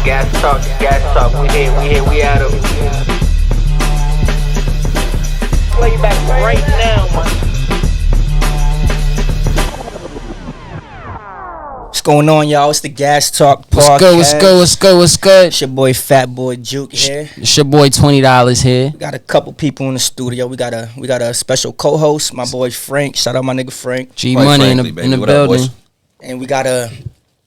Gas talk, we here, we out of play back right now, man. What's going on, y'all? It's the Gas Talk podcast. What's good? It's your boy Fat Boy Juke here. It's your boy $20 here. We got a couple people in the studio. We got a special co-host, my boy Frank. Shout out my nigga Frank. G Money in the building. And we got a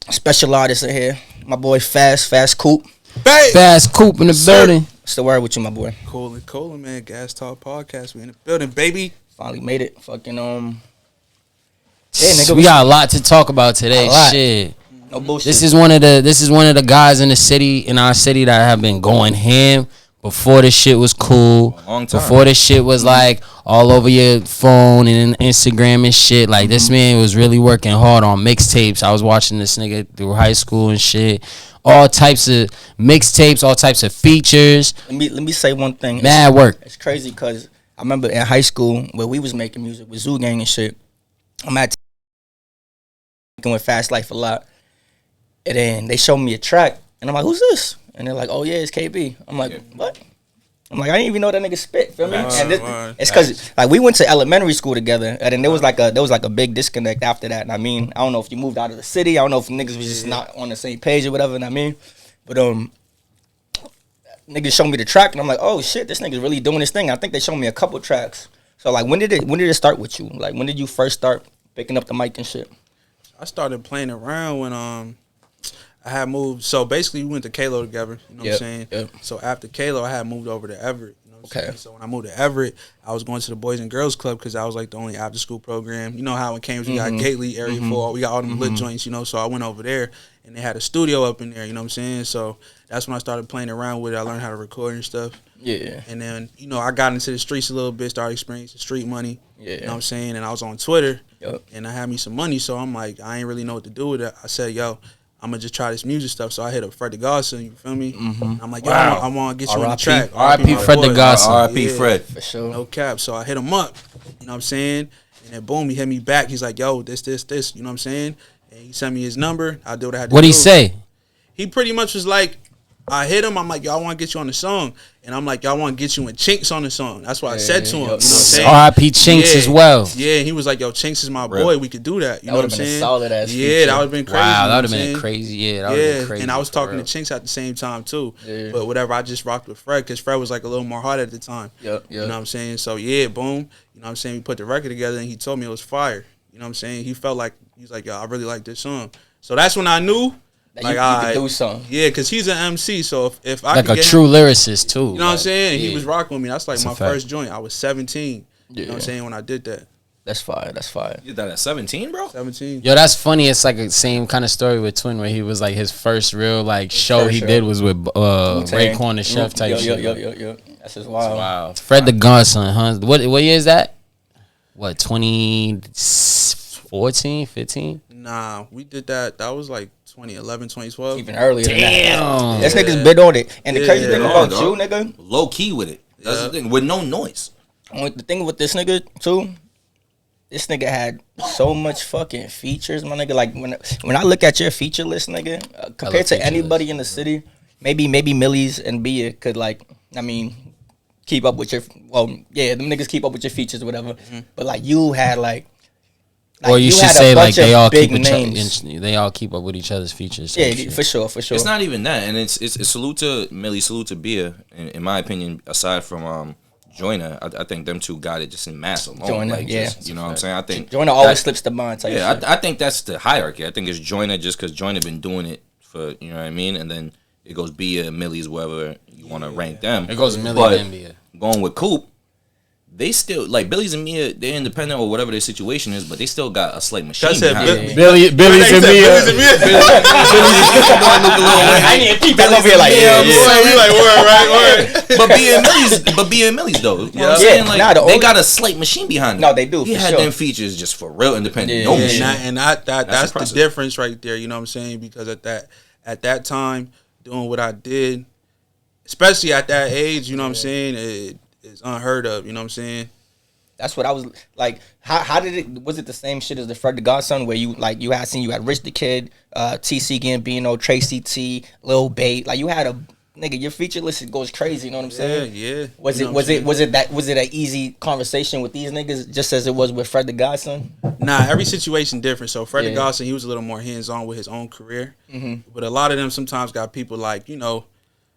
special artist in here, my boy FassCoupe. FassCoupe in the building. What's the word with you, my boy? Coolin', man. Gas Talk podcast. We in the building, baby. Finally made it. Fucking yeah, nigga, we got a lot to talk about today. Shit. No bullshit. This is one of the guys in our city that have been going ham before this shit was cool. Long time. Before this shit was like all over your phone and Instagram and shit. Like this man was really working hard on mixtapes. I was watching this nigga through high school and shit. All types of mixtapes, all types of features. Let me say one thing. Mad work. It's crazy because I remember in high school where we was making music with Zoo Gang and shit. I'm at with Fast Life a lot, and then they showed me a track, and I'm like, "Who's this?" And they're like, "Oh yeah, it's KB." I'm like, "What?" I'm like, "I didn't even know that nigga spit." Feel me? And it's because like we went to elementary school together, and then there was like a big disconnect after that. And I mean, I don't know if you moved out of the city. I don't know if niggas was just not on the same page or whatever. And I mean, but niggas showed me the track, and I'm like, "Oh shit, this nigga's really doing this thing." I think they showed me a couple tracks. So like, when did it start with you? Like, when did you first start picking up the mic and shit? I started playing around when I had moved. So basically, we went to Kalo together. You know what I'm saying? Yep. So after Kalo, I had moved over to Everett. You know what I'm saying? So when I moved to Everett, I was going to the Boys and Girls Club because I was like the only after school program. You know how in Cambridge we got Gately, Area 4, we got all them lit joints. You know, so I went over there and they had a studio up in there. You know what I'm saying? So that's when I started playing around with it. I learned how to record and stuff. Yeah. And then, you know, I got into the streets a little bit, started experiencing street money. Yeah. You know what I'm saying? And I was on Twitter. Yep. And I had me some money, so I'm like, I ain't really know what to do with it. I said, yo, I'm going to just try this music stuff. So I hit up Fred the Godson, you feel me? I'm like, yo, I want to get you on the track. R.I.P. Fred the Godson. R.I.P. Fred. For sure. No cap. So I hit him up, you know what I'm saying? And then boom, he hit me back. He's like, yo, this, you know what I'm saying? And he sent me his number. I did what I had to do. What'd he say? He pretty much was like, I hit him. I'm like, yo, I want to get you on the song. And I'm like, yo, I want to get you and Chinks on the song. That's what I said to him. You know what I'm saying? R.I.P. Chinks as well. Yeah, he was like, yo, Chinks is my boy. We could do that. You know what I'm saying? Solid ass that would have been crazy. Wow, that would have been crazy. Yeah, that would have been crazy. And I was talking to Chinks at the same time, too. Yeah. But whatever, I just rocked with Fred because Fred was like a little more hard at the time. You know what I'm saying? So, yeah, boom. You know what I'm saying? We put the record together and he told me it was fire. You know what I'm saying? He felt like, he's like, yo, I really like this song. So that's when I knew. Like, you could do something. Yeah, because he's an MC, so if I like could a true lyricist too. You know what I'm saying? Yeah. He was rocking with me. That's like my first joint. I was 17. Yeah. You know what I'm saying? When I did that. That's fire. You did that at 17, bro? 17. Yo, that's funny. It's like the same kind of story with Twin where he was like his first real like show he did was with Raekwon the Chef type shit. Yo. That's just wild. Wow. Fred the Godson, huh? What year is that? What, 2014, 15? Nah, we did that. That was like 2011, 2012. Even earlier than that. Damn. This nigga's been on it. And the crazy thing about you, nigga. Low key with it. That's the thing. With no noise. The thing with this nigga, too, this nigga had so much fucking features, my nigga. Like, when I look at your feature list, nigga, compared to anybody in the city, maybe Millyz and Bia could, like, I mean, keep up with your, them niggas keep up with your features or whatever. But, like, you had, like or you should say like they all keep up with each other's features. Yeah, for sure. It's not even that, and it's salute to Millie, salute to Bia. In my opinion, aside from Joyner, I think them two got it just in mass alone. Joyner, like, you know what I'm saying? I think Joyner always slips the mind. Yeah, I think that's the hierarchy. I think it's Joyner just because Joyner been doing it for, you know what I mean, and then it goes Bia, Millyz, wherever you want to rank them. It goes Millyz and Bia. Going with Coupe. They still, like, Billy's and Mia, they're independent or whatever their situation is, but they still got a slight machine behind them. Billy's and Mia. I need to keep that over here like, But Bia and Millie's though. You know what I'm saying? Like, they got a slight machine behind them. No, they do. He had them features just for real independent. No machine. And that's the difference right there, you know what I'm saying? Because at that time, doing what I did, especially at that age, you know what I'm saying, it's unheard of, you know what I'm saying? That's what I was like. How did it? Was it the same shit as the Fred the Godson, where you had Rich the Kid, TC Gambino, Tracy T, Lil Babe, like you had a nigga. Your feature list goes crazy. You know what I'm saying? Yeah. Was it an easy conversation with these niggas, just as it was with Fred the Godson? Nah, every situation different. So Fred the Godson, he was a little more hands on with his own career, but a lot of them sometimes got people like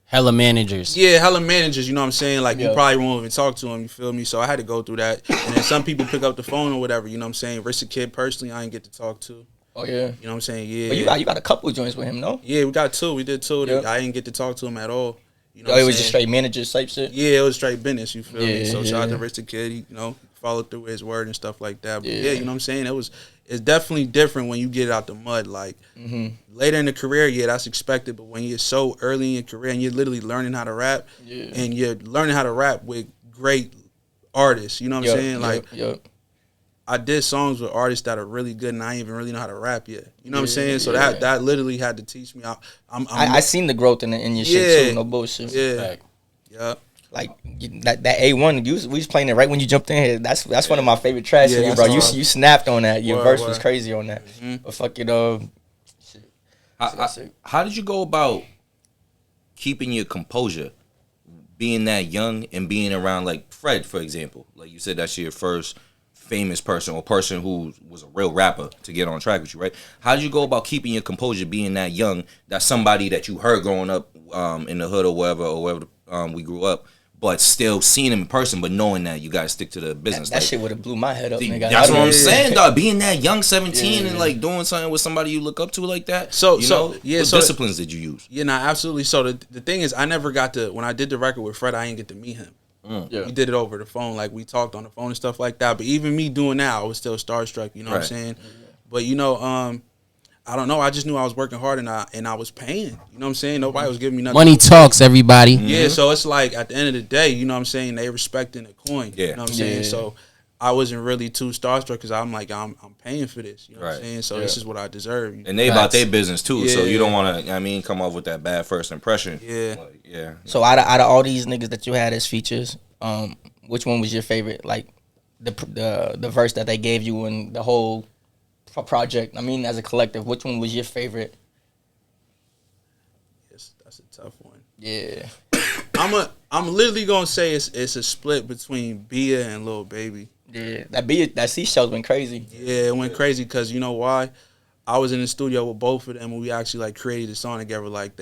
hella managers. Yeah, hella managers, you know what I'm saying? Like, you probably won't even talk to him, you feel me? So I had to go through that. And then some people pick up the phone or whatever, you know what I'm saying? Rich the Kid, personally, I ain't get to talk to. Oh, yeah. You know what I'm saying? Yeah. But you got a couple of joints with him, no? Yeah, we got two. We did two. Yep. I didn't get to talk to him at all. You know it was just straight managers type shit? Yeah, it was straight business, you feel me? So shout out to Rich the Kid, he, followed through with his word and stuff like that. But you know what I'm saying? It's definitely different when you get out the mud. Like, later in the career, that's expected. But when you're so early in your career and you're literally learning how to rap, and you're learning how to rap with great artists, you know what I'm saying? Like, I did songs with artists that are really good, and I ain't even really know how to rap yet. You know what I'm saying? So that literally had to teach me. I seen the growth in your shit too. No bullshit. Yeah. Like that A1, we was playing it right when you jumped in here. That's one of my favorite tracks, bro. You snapped on that. Your verse was crazy on that. But fuck it, shit. How did you go about keeping your composure, being that young and being around like Fred, for example? Like you said, that's your first famous person or person who was a real rapper to get on track with you, right? How did you go about keeping your composure, being that young? That's somebody that you heard growing up in the hood or wherever we grew up, but still seeing him in person, but knowing that you guys stick to the business. That shit would have blew my head up, nigga. That's what I'm saying, dog. Being that young, 17, and like doing something with somebody you look up to like that. What disciplines did you use? Yeah, absolutely. So the thing is, I never got to, when I did the record with Fred, I didn't get to meet him. We did it over the phone, like we talked on the phone and stuff like that. But even me doing that, I was still starstruck. You know what I'm saying? But I don't know. I just knew I was working hard and I was paying. You know what I'm saying? Nobody was giving me nothing. Money talks, everybody. Yeah, so it's like at the end of the day, you know what I'm saying? They respecting the coin. You know what I'm saying? So I wasn't really too starstruck because I'm like, I'm paying for this. You know what I'm saying? So this is what I deserve. And they about their business too. So you don't want to, come off with that bad first impression. Yeah. So out of all these niggas that you had as features, which one was your favorite? Like the verse that they gave you in the whole project, as a collective, which one was your favorite? Yes, that's a tough one. Yeah. I'm literally gonna say it's a split between Bia and Lil Baby. Yeah, that Seashells went crazy. Yeah, it went crazy because you know why? I was in the studio with both of them and we actually like created a song together. Like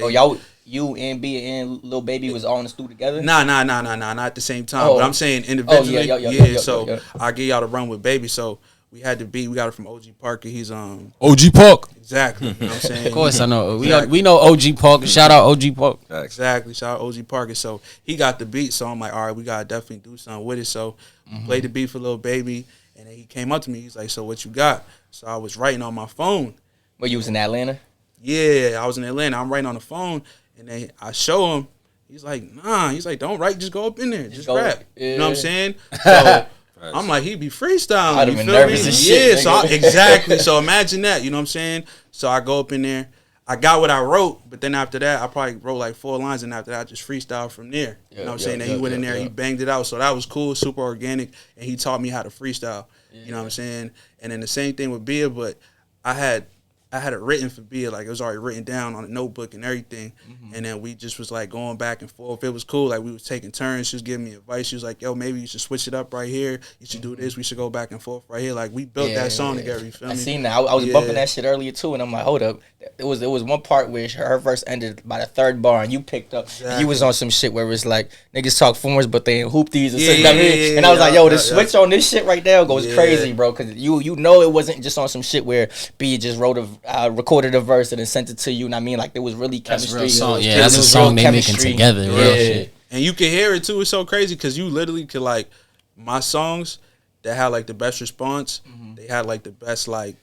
you and Bia and Lil Baby was all in the studio together? Nah, not at the same time. But I'm saying individually. So I give y'all the run with Baby. So we had the beat. We got it from OG Parker. He's OG Park. Exactly. You know what I'm saying? Of course I know. We know OG Park. Shout out OG Park. Exactly. Shout out OG Parker. So he got the beat. So I'm like, all right, we gotta definitely do something with it. So played the beat for Lil Baby, and then he came up to me. He's like, so what you got? So I was writing on my phone. Well, you was in Atlanta? Yeah, I was in Atlanta. I'm writing on the phone, and then I show him. He's like, nah. He's like, don't write. Just go up in there. Just rap. Yeah. You know what I'm saying? So I'm like, he'd be freestyling. I'd have been nervous as shit. Yeah, exactly. So imagine that. You know what I'm saying? So I go up in there. I got what I wrote, but then after that, I probably wrote like 4 lines, and after that, I just freestyled from there. You know what I'm saying? Then he went in there, he banged it out. So that was cool, super organic, and he taught me how to freestyle. You know what I'm saying? And then the same thing with Bia, but I had it written for Bia, like it was already written down on a notebook and everything. And then we just was like going back and forth. It was cool. Like we was taking turns. She was giving me advice. She was like, yo, maybe you should switch it up right here. You should do this. We should go back and forth right here. Like we built that song together. You feel me? I seen that. I was bumping that shit earlier too, and I'm like, hold up. There was one part where her verse ended by the 3rd bar, and you picked up. Exactly. You was on some shit where it's like niggas talk forms, but they hoop these and and I was like, yo, the switch on this shit right now goes crazy, bro, because you know it wasn't just on some shit where B just recorded a verse and then sent it to you. And I mean, like there was really chemistry. That's a real song. Yeah, that's a song they making together. Real shit. And you can hear it too. It's so crazy because you literally could like my songs that had like the best response. They had like the best like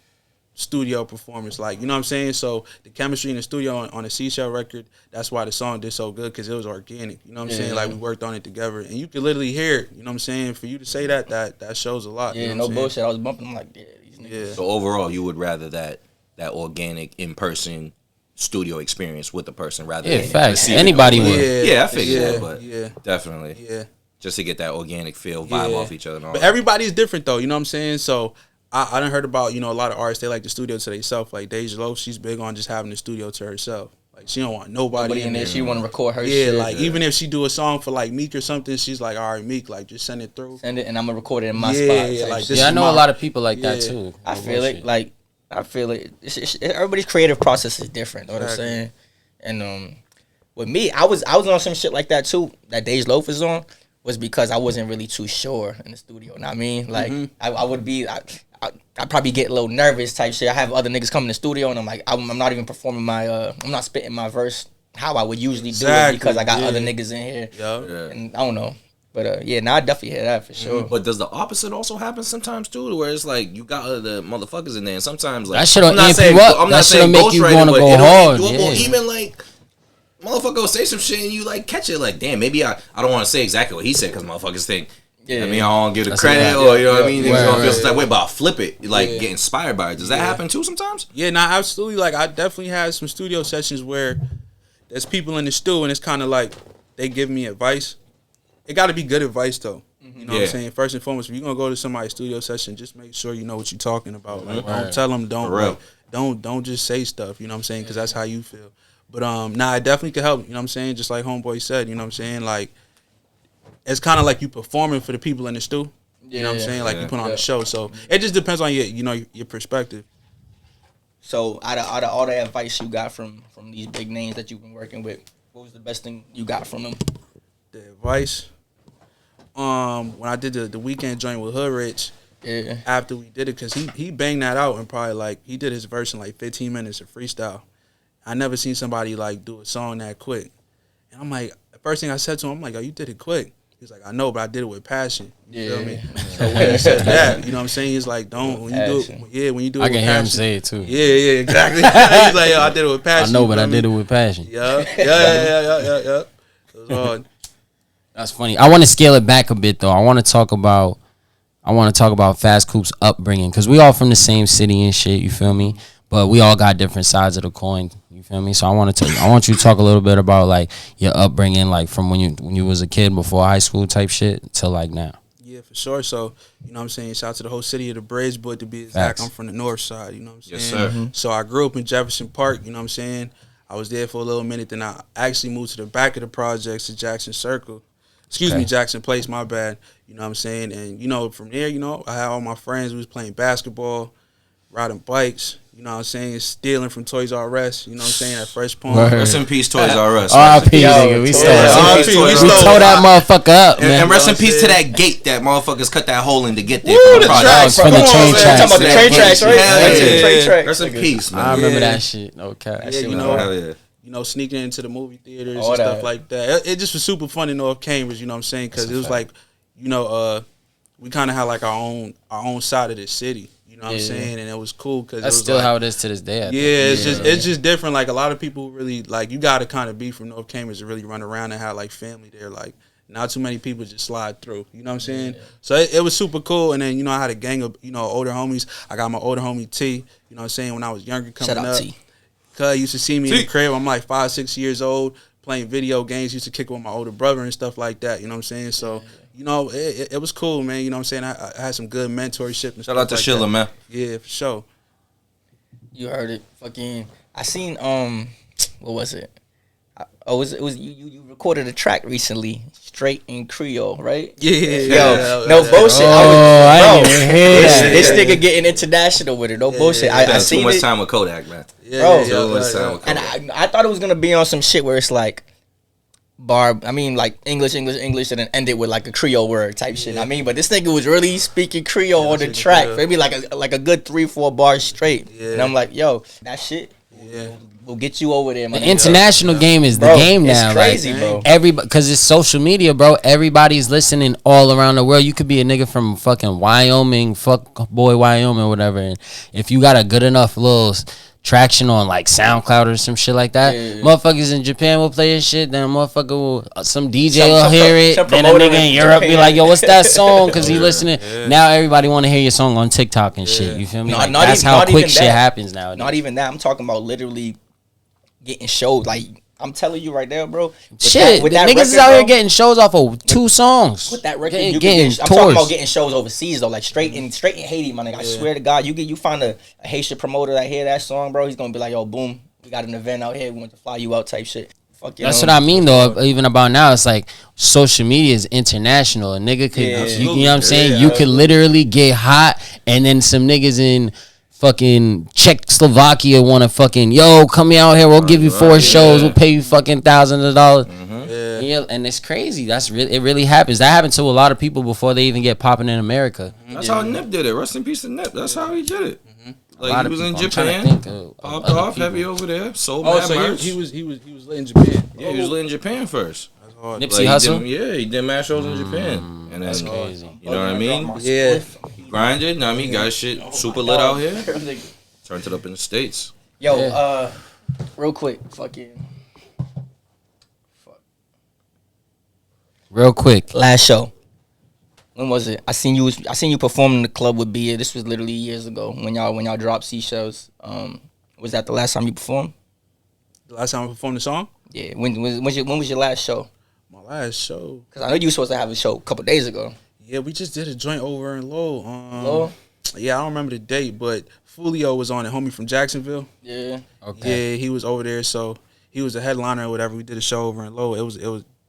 studio performance, like, you know what I'm saying? So the chemistry in the studio on the Seashell record, that's why the song did so good, because it was organic, you know what I'm saying? Like we worked on it together, and you can literally hear it, you know what I'm saying? For you to say that shows a lot. Yeah, you know no bullshit. I was bumping, I'm like, these niggas. So overall, you would rather that organic in-person studio experience with the person rather than facts. Anybody would. Yeah, I figured that, but definitely. Yeah. just to get that organic feel vibe off each other. And all but that. everybody's different though. You know what I'm saying? So I done heard about, you know, a lot of artists, they like the studio to themselves. Like Deja Lo, she's big on just having the studio to herself. Like she don't want nobody in there. She want to record her shit. Like even if she do a song for like Meek or something, she's like, all right, Meek, like just send it through. Send it and I'm gonna record it in my spot. Yeah, like this I is know my, a lot of people like that too. I feel it. Like I feel it. Everybody's creative process is different. Know what I'm saying? And with me, I was on some shit like that too. That Deja Loaf was on was because I wasn't really too sure in the studio. Know what I mean? Like I would be. I probably get a little nervous type shit. I have other niggas come in the studio and I'm like, I'm not even performing my, I'm not spitting my verse how I would usually do it because I got other niggas in here. Yeah. And I don't know. But I definitely hear that for sure. But does the opposite also happen sometimes too, where it's like you got other motherfuckers in there, and sometimes like that shit'll I'm not amp saying you up. I'm That not shit'll saying make you ghostwriting, wanna but go it'll hard, make you- yeah. Or even like motherfucker will say some shit and you like catch it like, damn, maybe I don't want to say exactly what he said because motherfuckers think. I mean, I don't give the credit, or you know what I mean. Niggas gonna feel some type of way, but I'll flip it, like get inspired by it. Does that happen too sometimes? Yeah, nah, absolutely. Like I definitely had some studio sessions where there's people in the stew and it's kind of like they give me advice. It got to be good advice though. You know what I'm saying? First and foremost, if you're gonna go to somebody's studio session, just make sure you know what you're talking about. Like, don't tell them, don't just say stuff. You know what I'm saying? Because that's how you feel. But it definitely could help. You know what I'm saying? Just like Homeboy said. You know what I'm saying? Like it's kind of like you performing for the people in the stew. You know what I'm saying? Like you put on a show. So it just depends on your perspective. So out of all the advice you got from these big names that you've been working with, what was the best thing you got from them? The advice. When I did the weekend joint with Hood Rich, after we did it, because he banged that out and probably like he did his verse in like 15 minutes of freestyle. I never seen somebody like do a song that quick. And I'm like, the first thing I said to him, I'm like, oh, you did it quick. He's like, I know, but I did it with passion. You feel me? So when he said that, you know what I'm saying? He's like, when you do it I with can passion. hear him say it too. Yeah, exactly. He's like, yo, I did it with passion. I know, but I did it with passion. Yeah. It was hard. That's funny. I want to scale it back a bit though. I want to talk about FassCoupe's upbringing because we all from the same city and shit. You feel me? But we all got different sides of the coin. You feel me? So I want you to talk a little bit about like your upbringing, like from when you was a kid before high school type shit to like now. Yeah, for sure. So, you know what I'm saying? Shout out to the whole city of the Breds, but to be exact, I'm from the north side, you know what I'm saying? Yes, sir. Mm-hmm. So I grew up in Jefferson Park, you know what I'm saying? I was there for a little minute, then I actually moved to the back of the projects to Jackson Circle. Excuse me, Jackson Place, my bad. You know what I'm saying? And, you know, from there, you know, I had all my friends. We was playing basketball, riding bikes, you know what I'm saying? Stealing from Toys R Us, you know what I'm saying? At Fresh Point. Rest in peace, Toys R Us. R.I.P. nigga. We stole that motherfucker up, man. And rest in peace to that gate that motherfuckers cut that hole in to get there. Woo, from the tracks. From the train tracks. Talking about the train tracks, right? Yeah. Rest in peace, man. I remember that shit. Okay. Yeah, you know. Hell yeah. You know, sneaking into the movie theaters All and that. stuff like that. It just was super fun in North Cambridge, you know what I'm saying? Because it was like, you know, we kind of had like our own side of the city, you know what I'm saying? And it was cool because That's it was still like, how it is to this day. I think. it's just different. Like a lot of people really like you got to kind of be from North Cambridge to really run around and have like family there. Like not too many people just slide through. You know what I'm saying? So it was super cool. And then you know I had a gang of older homies. I got my older homie T. You know what I'm saying? When I was younger coming Shout out up. T. Cuz used to see me in the crib. I'm like 5-6 years old playing video games. Used to kick with my older brother and stuff like that. You know what I'm saying? So, you know, it was cool, man. You know what I'm saying? I had some good mentorship and stuff. Shout out to like Sheila, that. man. Yeah, for sure. You heard it. Fucking. I seen what was it? It was you recorded a track recently, straight in Creole, right? Yeah. No bullshit. I didn't even hear that. This nigga getting international with it. No bullshit. I Too seen much it. time with Kodak, man. Bro. Too much time with And Kodak. I thought it was gonna be on some shit where it's like like English, and then end it with like a Creole word type shit. I mean, but this nigga was really speaking Creole on the track. Maybe like a good 3-4 bars straight. And I'm like, yo, that shit will get you over there, man. The international game is the Bro, game now. it's crazy, like, bro. Everybody, because it's social media, bro. Everybody's listening all around the world. You could be a nigga from fucking Wyoming, Wyoming, whatever. And if you got a good enough little traction on like SoundCloud or some shit like that, motherfuckers in Japan will play this shit. Then motherfucker will, some DJ will hear it. Then a nigga in Europe be like, yo, what's that song? Because he listening. Now everybody want to hear your song on TikTok and shit. You feel me? That's how quick shit happens now. Not even that. I'm talking about literally getting showed, like I'm telling you right now, bro. Shit, the niggas is out here getting shows off of 2 songs. With that record, getting I'm talking about getting shows overseas though, like straight in Haiti, my nigga. I swear to God, you find a Haitian promoter that hear that song, bro. He's gonna be like, yo, boom, we got an event out here. We want to fly you out, type shit. Fuck you. That's what I mean though. Even about now, it's like social media is international. A nigga could, you know what I'm saying? You could literally get hot, and then some niggas in fucking Czechoslovakia want to fucking, yo, come out here. We'll give you 4 shows. We'll pay you fucking thousands of dollars. Yeah, and it's crazy. It really happens. That happened to a lot of people before they even get popping in America. That's how Nip did it. Rest in peace to Nip. That's how he did it. Like he was in Japan, popped off heavy over there, sold mad merch. He was lit in Japan. Yeah, he was lit in Japan first. That's hard. Nipsey Hussle. He did mad shows in Japan, and that's crazy. You know what I mean? Yeah, he grinded. I mean, got shit super lit out here. Turned it up in the States. Yo, real quick, real quick. Last show. When was it? I seen you perform in the club with Bia. This was literally years ago when y'all dropped Seashells. Was that the last time you performed? the last time I performed the song. Yeah. When was your last show? My last show. Because I know you were supposed to have a show a couple days ago. Yeah, we just did a joint over in Lowell. Lowell? Yeah, I don't remember the date, but Fulio was on it, homie from Jacksonville. Yeah. Okay. Yeah, he was over there, so he was the headliner or whatever. We did a show over in Lowell. It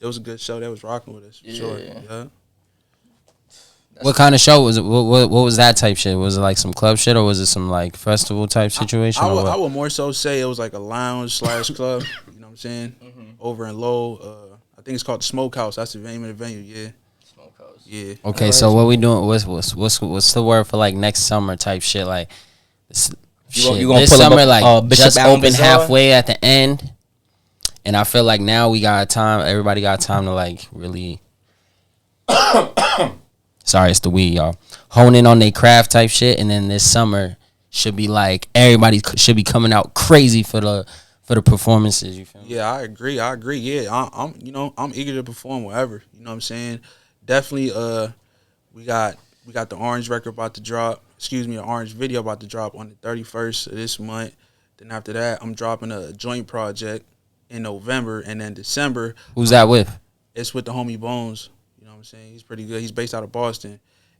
was a good show. That was rocking with us for sure. Yeah. What kind of show was it? What was that type shit? Was it like some club shit or was it some like festival type situation? I would more so say it was like a lounge / club. You know what I'm saying? Mm-hmm. Over in Lowell. I think it's called the Smokehouse. That's the name of the venue. Yeah. Smokehouse. Yeah. Okay, so what we doing? What's the word for like next summer type shit? Like you gonna this pull summer up like Bishop just Allen open Bazaar? halfway at the end, and I feel like now we got time. Everybody got time to like really. Sorry, it's the weed, y'all. Hone in on their craft type shit, and then this summer should be like everybody should be coming out crazy for the performances. You feel me? Yeah, I agree. Yeah, I'm eager to perform wherever. You know what I'm saying? Definitely. We got the Orange record about to drop. Excuse me, the Orange video about to drop on the 31st of this month. Then after that, I'm dropping a joint project in November, and then December. Who's that with? It's with the homie Bones. You know what I'm saying? He's pretty good. He's based out of Boston.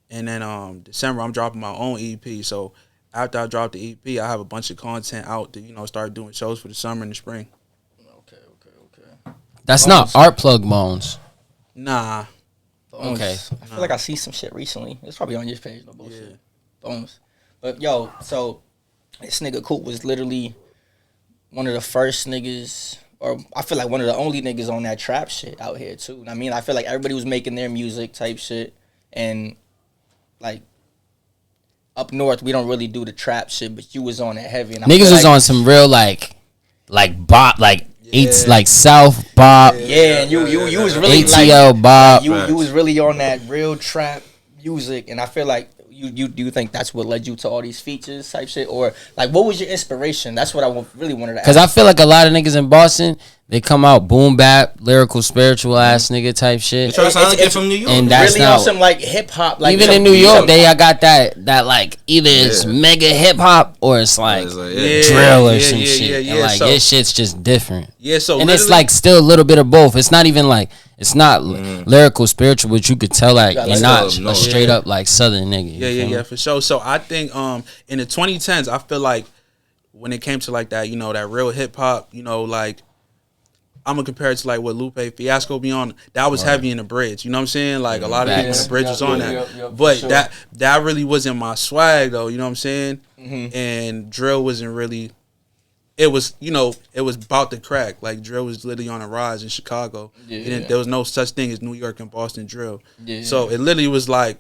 And then December, I'm dropping my own EP. So after I drop the EP, I have a bunch of content out to, start doing shows for the summer and the spring. Okay. That's Bones. not Art Plug Bones. Nah. Bones. Okay. I feel like I see some shit recently. It's probably on your page, no bullshit. Yeah. Bones. But yo, so this nigga Coupe was literally one of the first niggas, or I feel like one of the only niggas on that trap shit out here too. I mean, I feel like everybody was making their music type shit, and like up north we don't really do the trap shit, but you was on it heavy. And Niggas was on some real like bop, like it's like South bop. Yeah, and you was really ATL like, bop. You was really on that real trap music, and I feel like you do you think that's what led you to all these features type shit, or like what was your inspiration? That's what I really wanted to ask. Because I feel like a lot of niggas in Boston, they come out boom bap, lyrical, spiritual ass nigga type shit. They try to sound like it from New York. And that's really not on some like hip hop. Like even in New York, they got that like either it's mega hip hop or it's like drill or some shit. And like this shit's just different. Yeah, so and it's like still a little bit of both. It's not even like it's not lyrical, spiritual, but you could tell like you're not a straight up like Southern nigga. Yeah, for sure. So I think in the 2010s, I feel like when it came to like that, that real hip hop, like I'm gonna compare it to like what Lupe Fiasco be on. That was heavy in the bridge. You know what I'm saying? Like a lot of people in the bridge was on that. But sure. that really wasn't my swag though. You know what I'm saying? Mm-hmm. And drill wasn't really. It was, it was about to crack. Like, drill was literally on a rise in Chicago. There was no such thing as New York and Boston drill. So it literally was like,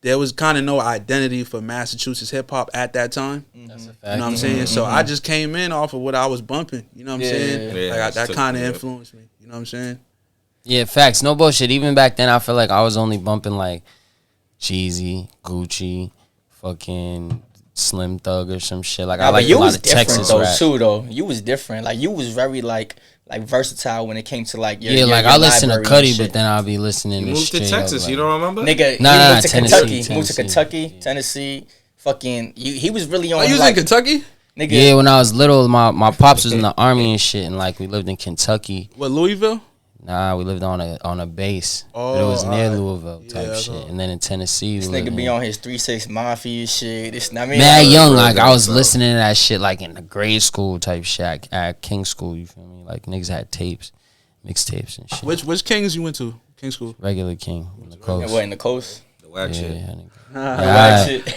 there was kind of no identity for Massachusetts hip-hop at that time. That's a fact. You know what I'm saying? So I just came in off of what I was bumping. You know what I'm saying? Yeah, like, that kind of influenced me. You know what I'm saying? Yeah, facts. No bullshit. Even back then, I feel like I was only bumping, like, Jeezy, Gucci, fucking Slim Thug or some shit. Like I like a lot of Texas rap. Though you was different. Like you was very like versatile when it came to like your like I listen to Cudi, but then I'll be listening. You moved to Texas. You don't remember? Nigga, nah, moved to Tennessee, Kentucky. Moved to Kentucky, Tennessee. Fucking, he was really on. You was in Kentucky? Nigga. Yeah, when I was little, my pops was in the army and shit, and like we lived in Kentucky. What, Louisville? Nah, we lived on a base, but it was near Louisville type shit. And then in Tennessee, this nigga be on his 3-6 Mafia shit. This, I mean, mad young, like I was listening to that shit like in the grade school type shit at King School. You feel me? Like niggas had tapes, mixtapes and shit. Which Kings you went to? King School. Regular King in the coast. What, in the coast? The whack shit.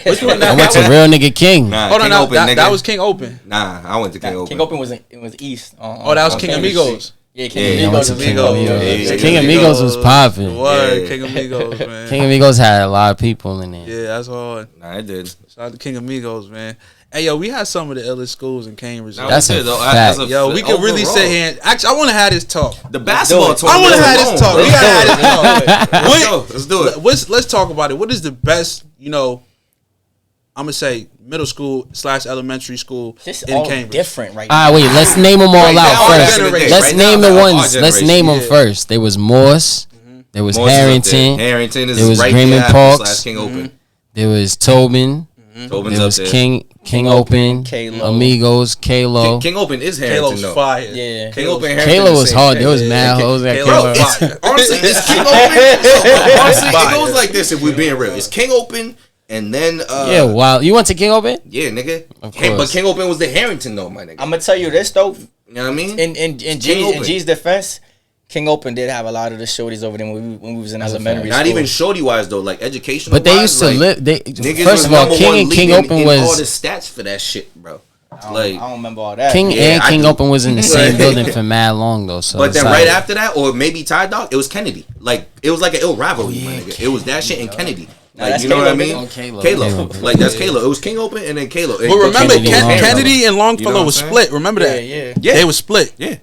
Which one? I went to real nigga King. Nah, Hold on, King Open, nigga. that was King Open. Nah, I went to King Open. King Open was East. Oh, that was King Amigos. Yeah, King I went to Amigos. King Amigos. Amigos. King Amigos was popping. What? King Amigos, man. King Amigos had a lot of people in there. Yeah, that's hard. Nah, it did. Shout out to King Amigos, man. Hey, yo, we had some of the illest schools in Cambridge. Nah, That's we a did, though. fact. Yo, we could really sit here. Actually, I want to have this talk. The basketball talk. I want to have this talk. We gotta have this talk. Let's go. Let's do it. Let's talk about it. What is the best, I'm going to say middle school / elementary school This in all Cambridge? different right All right, wait. Let's name them all Right now, out our first. generation. Let's Right name now, the our ones. Let's generation. name them first. There was Morse. There was Morris is up there. Harrington. Harrington is There was right Raymond there after Parks. / King Open. There was Tobin. Tobin's There up was there. King Open. Kalo. Amigos. Kalo. King Open is Harrington Kalo's though. fire. Yeah. King Open Harrington. Kalo is was the hard. same There was shit. mad hoes at Kalo Kalo. fire. Honestly, it's King Open. Honestly, it goes like this if we're being real. It's King Open and then Yeah, wow. You went to King Open? yeah, nigga. Of But course. King Open was the Harrington though, my nigga. I'm gonna tell you this though. You know what I mean? In King Open. G's defense, King Open did have a lot of the shorties over there when we was in elementary Not school. even shorty wise though, like educational. But they used to live. Niggas First was of all, number King one and King leading Open in all the was stats for that shit, bro. I Like, don't remember all that. King Yeah, and I King do. Open was in the same building for mad long though. So but it's then like- right after that, or maybe Ty Dog, it was Kennedy. Like it was like an ill rivalry, my nigga. It was that shit and Kennedy. Like that's you know what I Kalo, mean? nigga. Kalo. Like that's Kalo. It was King Open and then Kalo. But remember, Kennedy and Kennedy and Longfellow You know what was I'm split. Remember that? Yeah. Yeah. They was split. Yeah.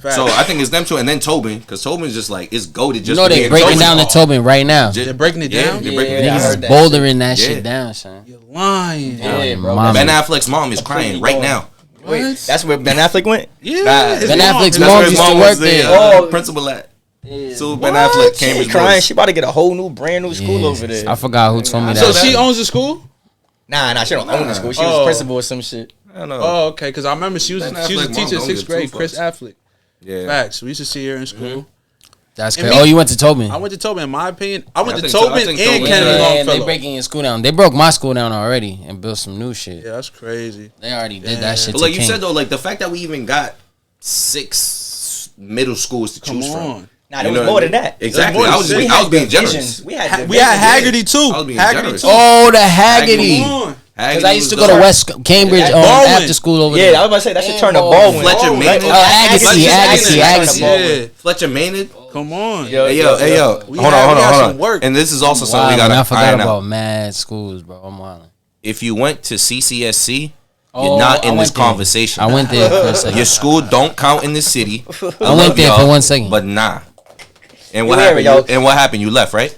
Fact. So I think it's them two and then Tobin, because Tobin's just like it's goaded. You Just know for they being breaking Tobin. down the Tobin right now. They're breaking it Yeah, down. they're breaking it Yeah, I down. heard Niggas that bouldering that Yeah. shit down, son. You're lying. Yeah, bro. Mama. Ben Affleck's mom is crying right now. Wait, What? that's where Ben Affleck went? Yeah. his Ben mom- Affleck's his mom That's where used his to mom work was the there. Oh. principal at. So What? Ben Affleck, She Cambridge crying. boys. She about to get a whole new, brand new school Yeah. over there. I forgot who told me So that. she owns the school? Nah, she don't own the school. She was Oh. principal or some shit. I don't know. Oh, okay. Because I remember she was Ben a Affleck teacher mom in don't 6th give grade. two Chris fucks. Affleck. Yeah. Facts. We used to see her in school. That's And crazy. me- Oh, you went to Tobin. I went to Tobin. In my opinion, I went I to think so. I Tobin think and Tobin- Kennedy Yeah, they Longfellow. breaking your school down. They broke my school down already and built some new shit. Yeah, that's crazy. They already did that shit. But to like you King. said though, like the fact that we even got 6 middle schools to Come choose from. on. Nah, You there know was what more I than mean? that. Exactly. There I was was, more than I was being divisions. generous. We had We had divisions. Haggerty too. I was being Haggerty generous. too. Oh, the Haggerty. Come on. Because I used to go was to dope. West Cambridge Baldwin. after school over Yeah, I there. was about to say that should turn to Baldwin. Baldwin. Fletcher Right? Maynard. Agassiz. Yeah. Fletcher Maynard. Come on. Yo, Hey yo, hey yo. We Hold had- on, we had hold some on. work. And this is also something we Wow, gotta I forgot iron about out. mad schools, bro. I'm wilding. If you went to CCSC, Oh, you're not I in this went there. conversation. I went there for a second. Your school don't count in the city. I went there for 1 second. But nah. And what You happened? hear it, And what happened? You left, right?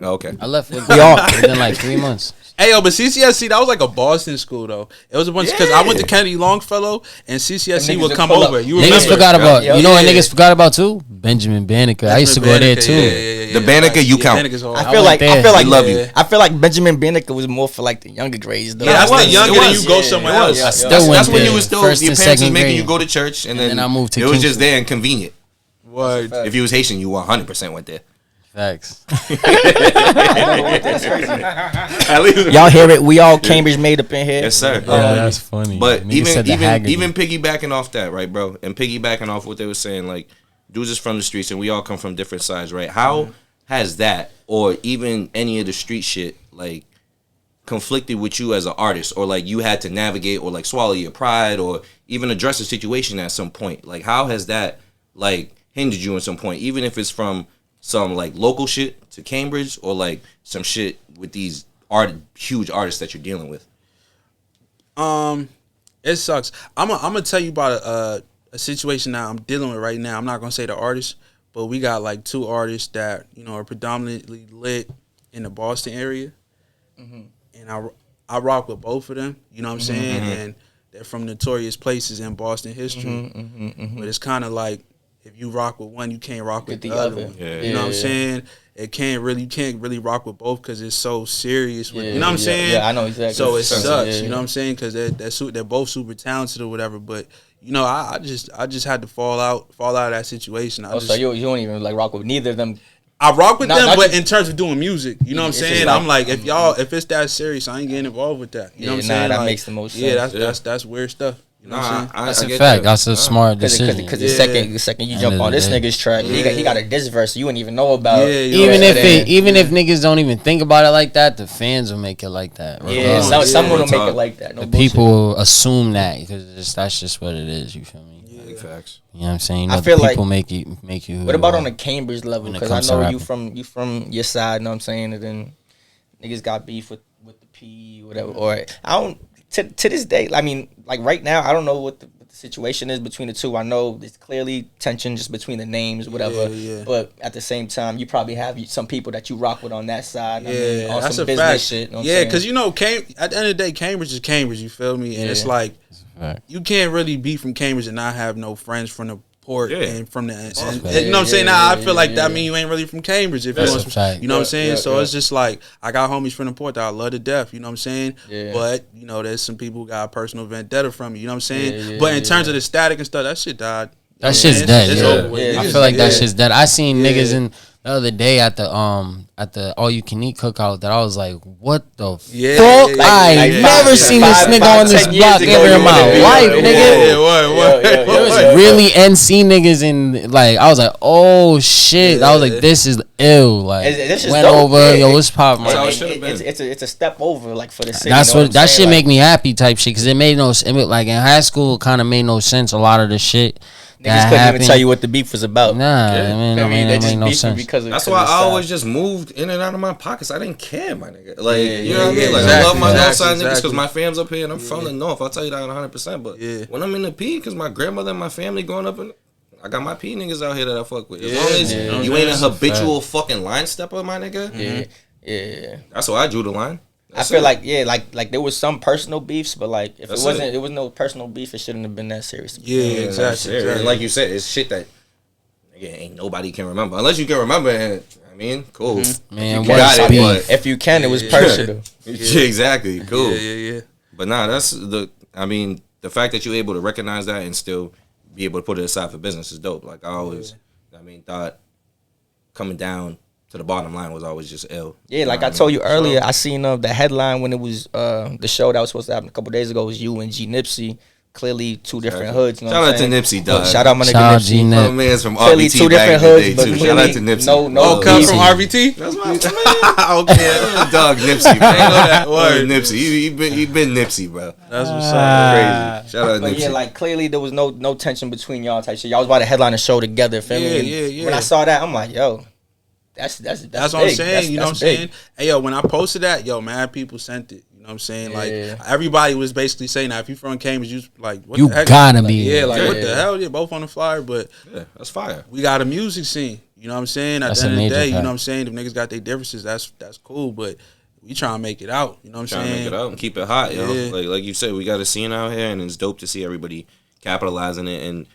Okay. I left within like 3 months. Hey yo, but CCSC that was like a Boston school though. It was a bunch because I went to Kennedy Longfellow and CCSC Niggas would would come pull over. up. You Niggas remember? forgot about, Yeah. you know what Yeah. niggas forgot about too? Benjamin Banneker. I used to go there too. The Banneker, you count. Banneker's hard. I feel like went there. I We love you. feel like Benjamin Banneker was more for like the younger grades though. Yeah, that's it the was. younger It than was. you go Yeah, somewhere it else. was. Yeah, still That's went when you there was still first your and parents was second making you grade. go to church, and then then I moved to it was Kingston. just there and convenient. Word. If you was Haitian, you 100% went there. Facts. At least, Y'all hear it? We all Cambridge made up in here. yes, sir. Yeah, that's funny. But Niggas said the Haggerty. even piggybacking off that, right, bro, and piggybacking off what they were saying, like dudes is from the streets, and we all come from different sides, right? How has that, or even any of the street shit, like conflicted with you as an artist, or like you had to navigate, or like swallow your pride, or even address a situation at some point? Like, how has that like hindered you at some point, even if it's from some like local shit to Cambridge, or like some shit with these huge artists that you're dealing with? It sucks. I'm gonna tell you about a situation that I'm dealing with right now. I'm not gonna say the artist, but we got like 2 artists that are predominantly lit in the Boston area, and I rock with both of them. You know what I'm saying? And they're from notorious places in Boston history. But it's kind of like if you rock with one, you can't rock with the the other other. one. Yeah. You know what I'm saying? You can't really rock with both because it's so serious. With, you know what I'm saying? Yeah, I know exactly. So it Sensitive, sucks. yeah. You know what I'm saying? Because they're both super talented or whatever. But you know, I just had to fall out of that situation. So you don't even like rock with neither of them. I rock with them, not but you- in terms of doing music, you know what I'm It's saying? just like- I'm like, if it's that serious, I ain't getting involved with that. You know what I'm saying? that Like, makes the most Yeah, sense. that's weird stuff. You know what I'm saying? That's a get fact. that. That's a smart decision. Because Yeah. the second you End jump of on the this day. nigga's track, he got a diss verse you wouldn't even know about. Yeah, you know Even what I'm if saying? if niggas don't even think about it like that, the fans will make it like that. Yeah, regardless. someone will make Talk. it like that. No The bullshit. people assume that because that's just what it is. You feel me? Big facts. You know what I'm saying? You I know, feel the like- people make you. Who What you about are. on the Cambridge level? when it Because I comes to know rapping. you from your side. Know what I'm saying? And then niggas got beef with the P whatever. Or I don't to this day. I mean, like right now, I don't know what the situation is between the two. I know there's clearly tension just between the names, whatever. Yeah. But at the same time, you probably have some people that you rock with on that side. I Yeah, mean, on that's some a business fact. shit. Know what I'm Yeah, saying? because you know, at the end of the day, Cambridge is Cambridge. You feel me? And it's Yeah. like Fact. you can't really be from Cambridge and not have no friends from the port Yeah. and from the. And, fact. you know what I'm saying? Yeah, Nah, I yeah, feel like yeah, that yeah. mean you ain't really from Cambridge. If That's you a want, fact. you know what I'm saying? Yeah, So yeah. it's just like I got homies from the port that I love to death. You know what I'm saying? Yeah. But you know, there's some people who got a personal vendetta from me. You know what I'm saying? Yeah, yeah, but in yeah, terms yeah. of the static and stuff, that shit died. You know That what shit's I'm dead. saying? It's Yeah, over with. Yeah, I Niggas- feel like that yeah. shit's dead. I seen Yeah. niggas in the other day at the all you can eat cookout that I was like, what the Yeah, fuck? yeah, yeah, I yeah, ain't yeah. never seen this Five- nigga on this 10 years block ago, ever you in my would've been life, like, nigga. Yeah, what? Yo, There was really NC niggas in like I was like, oh shit. I was like, this is ill. Like This is went dope. over, Yeah. yo, what's poppin'? That's how it And should've been. it's a step over like for the city. That's you know what that I'm shit saying? make me happy type shit because it made no like in high school it kind of made no sense a lot of the shit Niggas that couldn't happened. even tell you what the beef was about. Nah, Yeah. man, I mean, they it just made no beefing sense. because of That's because why of I the always style. just moved in and out of my pockets. I didn't care, my nigga. Like, Yeah, you know what I yeah, mean? Like, I exactly, love my exactly, Northside niggas because exactly. my fam's up here and I'm from the North. I'll tell you that 100%. But Yeah. when I'm in the P, because my grandmother and my family growing up in, I got my P niggas out here that I fuck with. As long as yeah, you ain't a that's a habitual fucking line stepper, my nigga. Yeah. That's why I drew the line. I feel like there was some personal beefs, but like if That's it wasn't, it. it was no personal beef. It shouldn't have been that serious. Yeah, Yeah, exactly. And like you said, it's shit that ain't nobody can remember. Unless you can remember it. I mean, cool. Man, You what got is it, beef? but If you can, it was Yeah. personal. exactly, cool. Yeah. But nah, that's I mean, the fact that you're able to recognize that and still be able to put it aside for business is dope. Like I always, thought coming down to the bottom line was always just ill. Yeah, like I told you earlier, I seen the headline when it was the show that was supposed to happen a couple days ago was you and G Nipsey. Clearly two different hoods. You know Shout what out I'm to saying? Nipsey, dog. Shout out my nigga Shout out Nipsey. G-Nip. My man's from Clearly RBT two back different in the hoods, day but too. Shout out to clearly Nipsey. no Oh, come beef. from RVT? That's my man. Okay, dog Nipsey, bro. that word. Nipsey, he been Nipsey, bro. That's what's up. Crazy. Shout out But Nipsey. yeah, like clearly there was no tension between y'all type shit. Y'all was about to headline a show together, feel me? Yeah, And yeah. When I saw that, I'm like, yo, that's That's big. what I'm saying. That's- You know what I'm that's big. saying? Hey, yo, when I posted that, yo, mad people sent it. You know what I'm saying? Yeah. Like, everybody was basically saying that if you from Cambridge, you like, what You the heck? gotta be. Yeah, like, what Yeah. the hell? Yeah, both on the flyer, but Yeah, that's fire. we got a music scene. You know what I'm saying? At That's the a end of the major day, you know fact. what I'm saying? If niggas got their differences, that's cool, but we trying to make it out. You know what I'm Trying to saying? make it out and keep it hot, yo. Yeah. Like you said, we got a scene out here, and it's dope to see everybody capitalizing it, and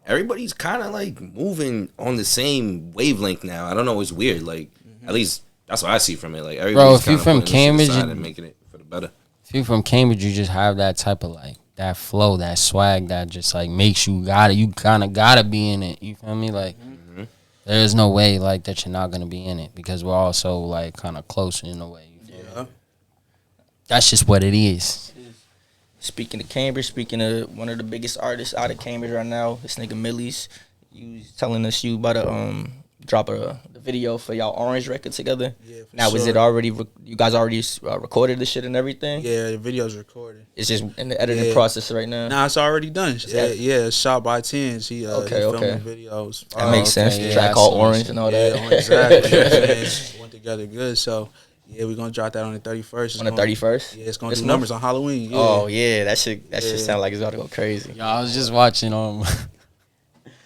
everybody's kind of like moving on the same wavelength now. I don't know, it's weird. Like at least that's what I see from it. Like everybody's if you kinda from putting this shit Cambridge, aside you- and making it for the better. If you're from Cambridge, you just have that type of like that flow, that swag that just like makes you kind of gotta be in it. You feel me? Like there's no way like that you're not gonna be in it because we're all so like kind of close in a way. You feel me? Yeah. That's just what it is. Speaking of Cambridge, speaking of one of the biggest artists out of Cambridge right now, this nigga Millyz, you was telling us you about to drop the video for y'all Orange record together. Yeah, for now, is sure. it already? You guys already recorded the shit and everything? Yeah, the video's recorded. It's just in the editing Yeah. process right now. Nah, it's already done. that- Yeah, it's shot by Tens. He Okay, he filmed okay. the videos. That makes sense. okay, The yeah, track I called see Orange that and all Yeah, that. exactly. You know what I'm saying? Went together good. So yeah, we're gonna drop that on the 31st. It's On the gonna- 31st? Yeah, it's gonna This do month? numbers on Halloween. Yeah. Oh yeah, that shit Yeah. sound like it's about to go crazy. Yo, I was just watching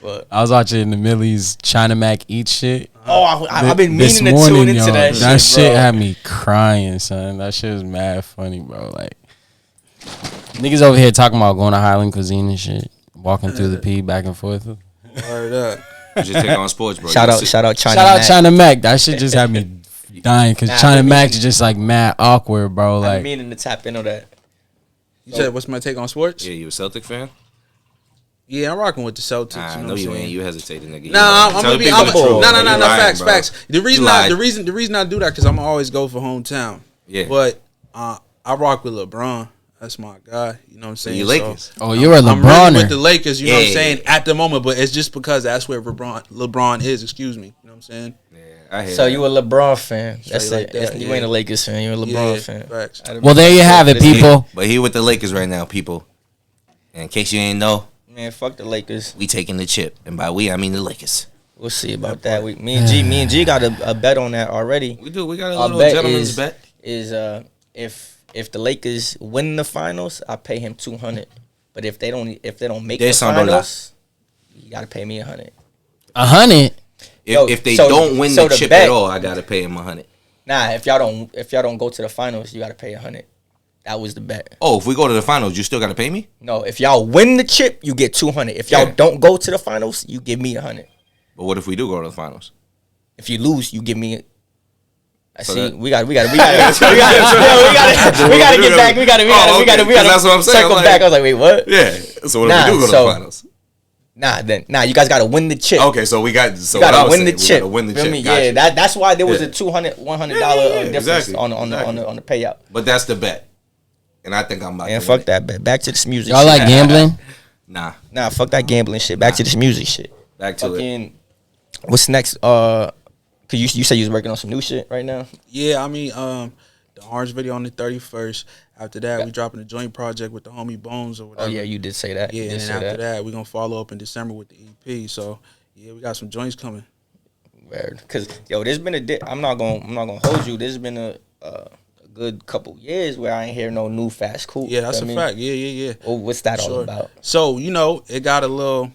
But I was watching the Millyz China Mac eat shit. oh, I've been This meaning to tune into yo, that that shit, bro. had me crying, son. That shit was mad funny, bro. Like niggas over here talking about going to Highland cuisine and shit, walking through the P back and forth. Word up. You should take on sports, bro. Shout out China. Shout out Mac. China Mac. That shit just had me dying because China Mac is just like mad awkward, bro. Like I'm meaning to tap into that. You said, what's my take on sports? Yeah, you a Celtic fan? Yeah, I'm rocking with the Celtics. Nah, you know no, what you I'm ain't. saying? You hesitating, nigga. Nah, I'm gonna be. No. Lying, Facts. The reason lied. the reason I do that because I'm gonna always go for hometown. Yeah. But I rock with LeBron. That's my guy. You know what I'm saying? You Lakers. oh, you're a I'm really with LeBroner. the Lakers. You know what I'm Yeah. saying? At the moment, but it's just because that's where LeBron is. Excuse me. You know what I'm saying? Yeah, I hear So that. you a LeBron fan? That's Straight it. like that, You yeah. ain't a Lakers fan. You're a LeBron fan. Facts. Well, there you have it, people. But he with the Lakers right now, people. And in case you ain't know, Man, fuck the Lakers. we taking the chip, and by we I mean the Lakers. We'll see about that. Me and G got a bet on that already. We do. We got a Our little bet gentleman's bet. is if the Lakers win the finals, I pay him $200. But if they don't make the Descendons finals, you gotta pay me $100. 100. If they so- don't win so the the chip bet- at all, I gotta pay him $100. Nah, if y'all don't go to the finals, you gotta pay $100. That was the bet. Oh, if we go to the finals, you still gotta pay me? No, if y'all win the chip, you get $200. If y'all Yeah. don't go to the finals, you give me $100. But what if we do go to the finals? If you lose, you give me. I So see. that- We got to get back. We got to. That's what I'm saying. Circle Like- back. I was like, wait, what? Yeah. So what Nah, if we do go to so- the finals? Nah. You guys got to win the chip. Okay, so we got. So You what I gotta was win the saying, we chip. gotta win the Feel chip. me? Gotcha. Yeah, that's why there was Yeah. a $100 difference exactly, on exactly. the payout. But that's the bet, and I think I'm about. Man, to fuck win it. that bet. Back to this music. Y'all shit. like gambling? Nah, Nah, fuck that gambling shit. Back to this music shit. back to it. Fucking. What's next? Cause you said you was working on some new shit right now. Yeah, I mean, the Orange video on the 31st. After that, we dropping a joint project with the homie Bones or Oh whatever. yeah, you did say that. Yeah, You and did then say after that, we're gonna follow up in December with the EP. So yeah, we got some joints coming. Word. Cause there's been I'm not gonna hold you. There's been a good couple years where I ain't hear no new FassCoupe. Yeah, that's a fact. Yeah. Oh, what's that all Sure. about? So, it got a little,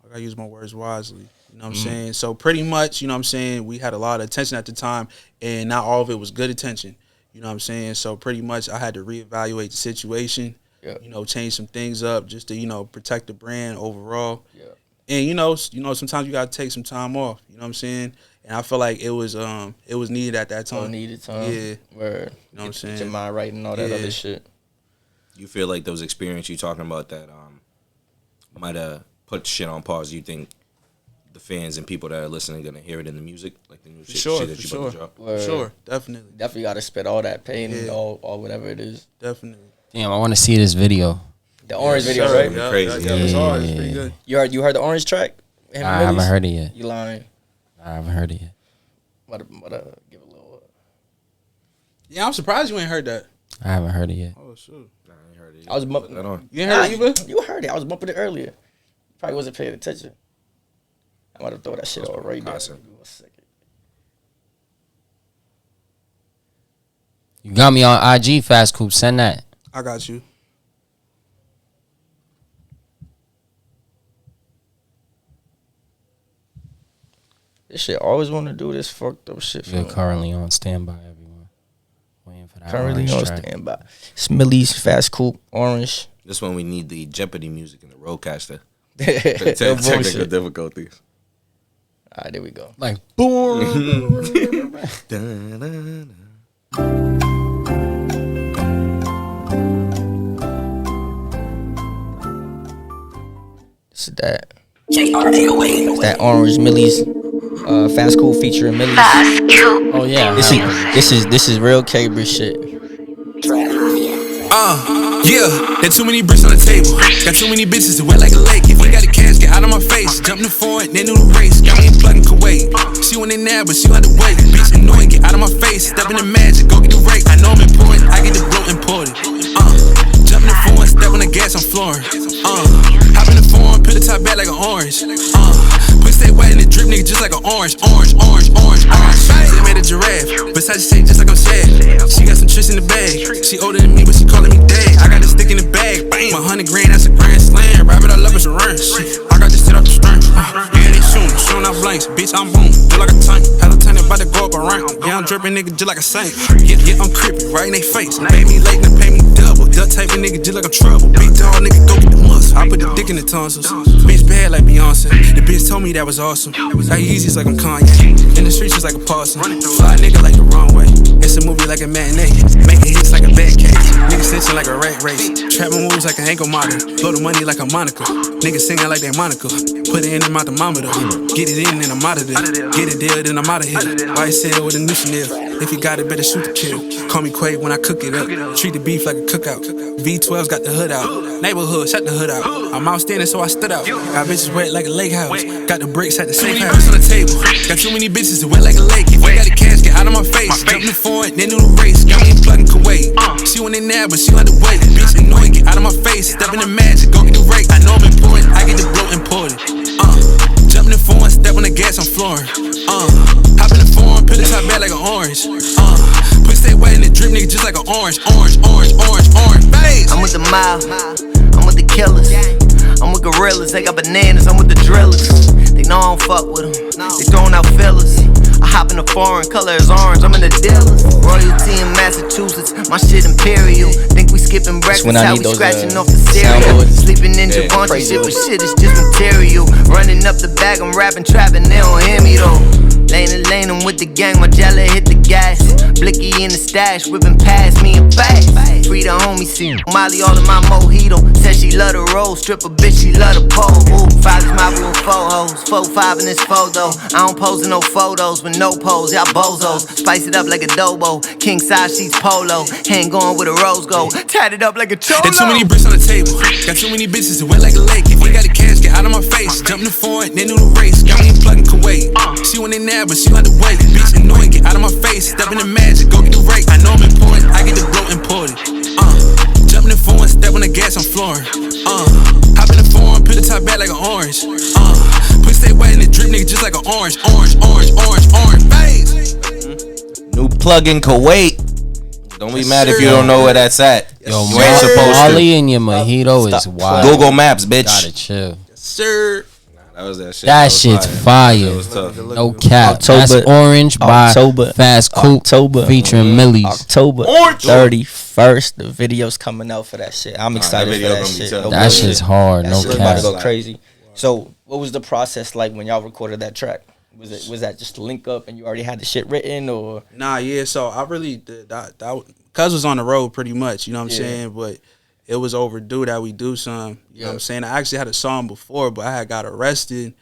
I gotta use my words wisely. You know what I'm saying? So pretty much, you know what I'm saying, we had a lot of attention at the time and not all of it was good attention. You know what I'm saying? So pretty much I had to reevaluate the situation, change some things up just to, protect the brand overall. Yeah. And sometimes you gotta take some time off. You know what I'm saying? And I feel like it was needed at that time. Needed time. Yeah. Word. You know what I'm saying? Get your mind right and all that Yeah. other shit. You feel like those experience you talking about that might have put shit on pause? You think the fans and people that are listening gonna hear it in the music, like the new shit, shit that you about to drop? Word. Sure, definitely. Definitely got to spit all that pain and Yeah. all whatever it is. Definitely. Damn, I want to see this video. The orange video, Sure, right? yeah, Crazy. Yeah, it's hard. It's pretty good. You heard the orange track? Him and I haven't Millyz? heard it yet. You lying? I haven't heard it yet. What give a little. Yeah, I'm surprised you ain't heard that. I haven't heard it yet. Oh shoot. Nah, I ain't heard it. I was bumping. Put that on. You ain't heard it either? You heard it. I was bumping it earlier. Probably wasn't paying attention. I might have throw that shit on right now. Awesome. Give me 1 second. You got me on IG, FassCoupe. Send that. I got you. This shit always want to do this fucked up shit for You're me. currently on standby, everyone. Waiting for that Currently orange on track. standby. It's Millyz, FassCoupe, Orange. This one we need the Jeopardy music and the Roadcaster. No Technical bullshit. difficulties. All right, there we go. Like, boom. This is that. It's that Orange Millyz, FassCoupe featuring Millyz. Oh, yeah. This is real Cabri shit. Yeah, there too many bricks on the table. Got too many bitches to wet like a lake. If you got a cash, get out of my face. Jumping forward, they knew the race. Got me plugging Kuwait. She went in there, but she had to wait. Bitch annoying, get out of my face. Step in the magic, go get the rake. I know I'm important, I get the blow imported. Jumping the phone, step on the gas, I'm flooring. Hop in the phone, peel the top back like an orange. Quick stay wet in the drip, nigga, just like an orange. They made a giraffe, besides she say just like I'm sad. She got some tricks in the bag. She older than me, but she calling me dad. I got a stick in the bag, bam. 100 grand, that's a grand slam. Wrap it all up, it's a run. I got this shit off the string. Yeah, they shooting out blanks. Bitch, I'm boom, feel like a tank. Had a tank about to go up around. Yeah, I'm dripping nigga just like a saint. Yeah, I'm crippin', right in they face. Pay me late and pay me double. Duck type of nigga just like I'm trouble. Big dog nigga, go get the muscle. I put the dick in the tonsils. Bitch bad like Beyonce. The bitch told me that was awesome. Like Yeezy's like I'm Kanye. In the streets just like a parson. Fly nigga like the wrong way. It's a movie like a matinee. Making hits like a bad case. Niggas snitching like a rat race. Trapping moves like an ankle monitor. Blow the money like a Monica. Niggas singing like they Monica. Put it in my thermometer. Get it in and I'm out of there. Get it deal, then I'm out of here. White sail with a new Chanel. If you got it, better shoot the kill. Call me Quay when I cook it up. Treat the beef like a cookout. V12's got the hood out. Neighborhood, shut the hood out. I'm outstanding, so I stood out. Got bitches wet like a lake house. Got the bricks at the safe house. Too many bricks on the table. Got too many bitches wet like a lake. If I got a cash, get out of my face. Jumping forward, then do the race. Got me plugging Kuwait. She want it now, but she want to wait. Bitch annoying, get out of my face. Step in the magic, go get the rake. I know I'm important, I get the blow imported. Jumping in foreign, step on the gas, I'm flooring. Hop in the foreign, peel the top back like an orange. Put stay wet in the drip, nigga, just like an orange. Babe. I'm with the mob, I'm with the killers. I'm with gorillas, they got bananas, I'm with the drillers. They know I don't fuck with them, they throwing out fillers. I hop in the foreign, color is orange, I'm in the dealers. Royalty in Massachusetts, my shit imperial. Think we skipping breakfast, how we scratching off the cereal. Sleeping in Javante shit, but shit is just material. Running up the bag, I'm rapping, trapping, they don't hear me though. Lane, I'm with the gang, my jelly hit the gas. Blicky in the stash, whipping past me and fast. Free the homie, see Molly all in my mojito. Said she love the roll, strip a bitch, she love the pole. Ooh, 5 is my real 4 hoes, 4-5 in this photo. I don't pose in no photos with no pose, y'all bozos. Spice it up like a Dobo, king size sheets polo. Hang on with a rose gold, tat it up like a cholo. Got too many bricks on the table, got too many bitches wet like a lake. If you got a cash, get out of my face. Jumping forward, then do the race. Got me plugging Kuwait. She want it now, but she want to wait. Bitch annoying, get out of my face. Step in the magic, go get the rake. I know I'm important, I get the blow imported. Jumping in foreign, step on the gas, I'm flooring. Hop in the foreign, peel the top back like an orange. Put stay wet in the drip, nigga, just like an orange. Babe. New plug in Kuwait. Don't be mad if you don't know where that's at. Yo, you ain't supposed to. Molly and your mojito is wild. Google Maps, bitch. Gotta chill. Sir. That was that shit. That shit's fire. That was tough. No cap. October- That's Orange by October- FassCoupe October- featuring Millyz. October Orange. 31st, the video's coming out for that shit. I'm excited for video that gonna be shit. tough. No That bullshit. shit's hard. That No shit's about cap. to go crazy. So, what was the process like when y'all recorded that track? Was that just a link up and you already had the shit written, or? Nah, yeah. So I really did that. Cuz was on the road pretty much. You know what I'm saying? But it was overdue that we do something. You know what I'm saying? I actually had a song before, but I had got arrested.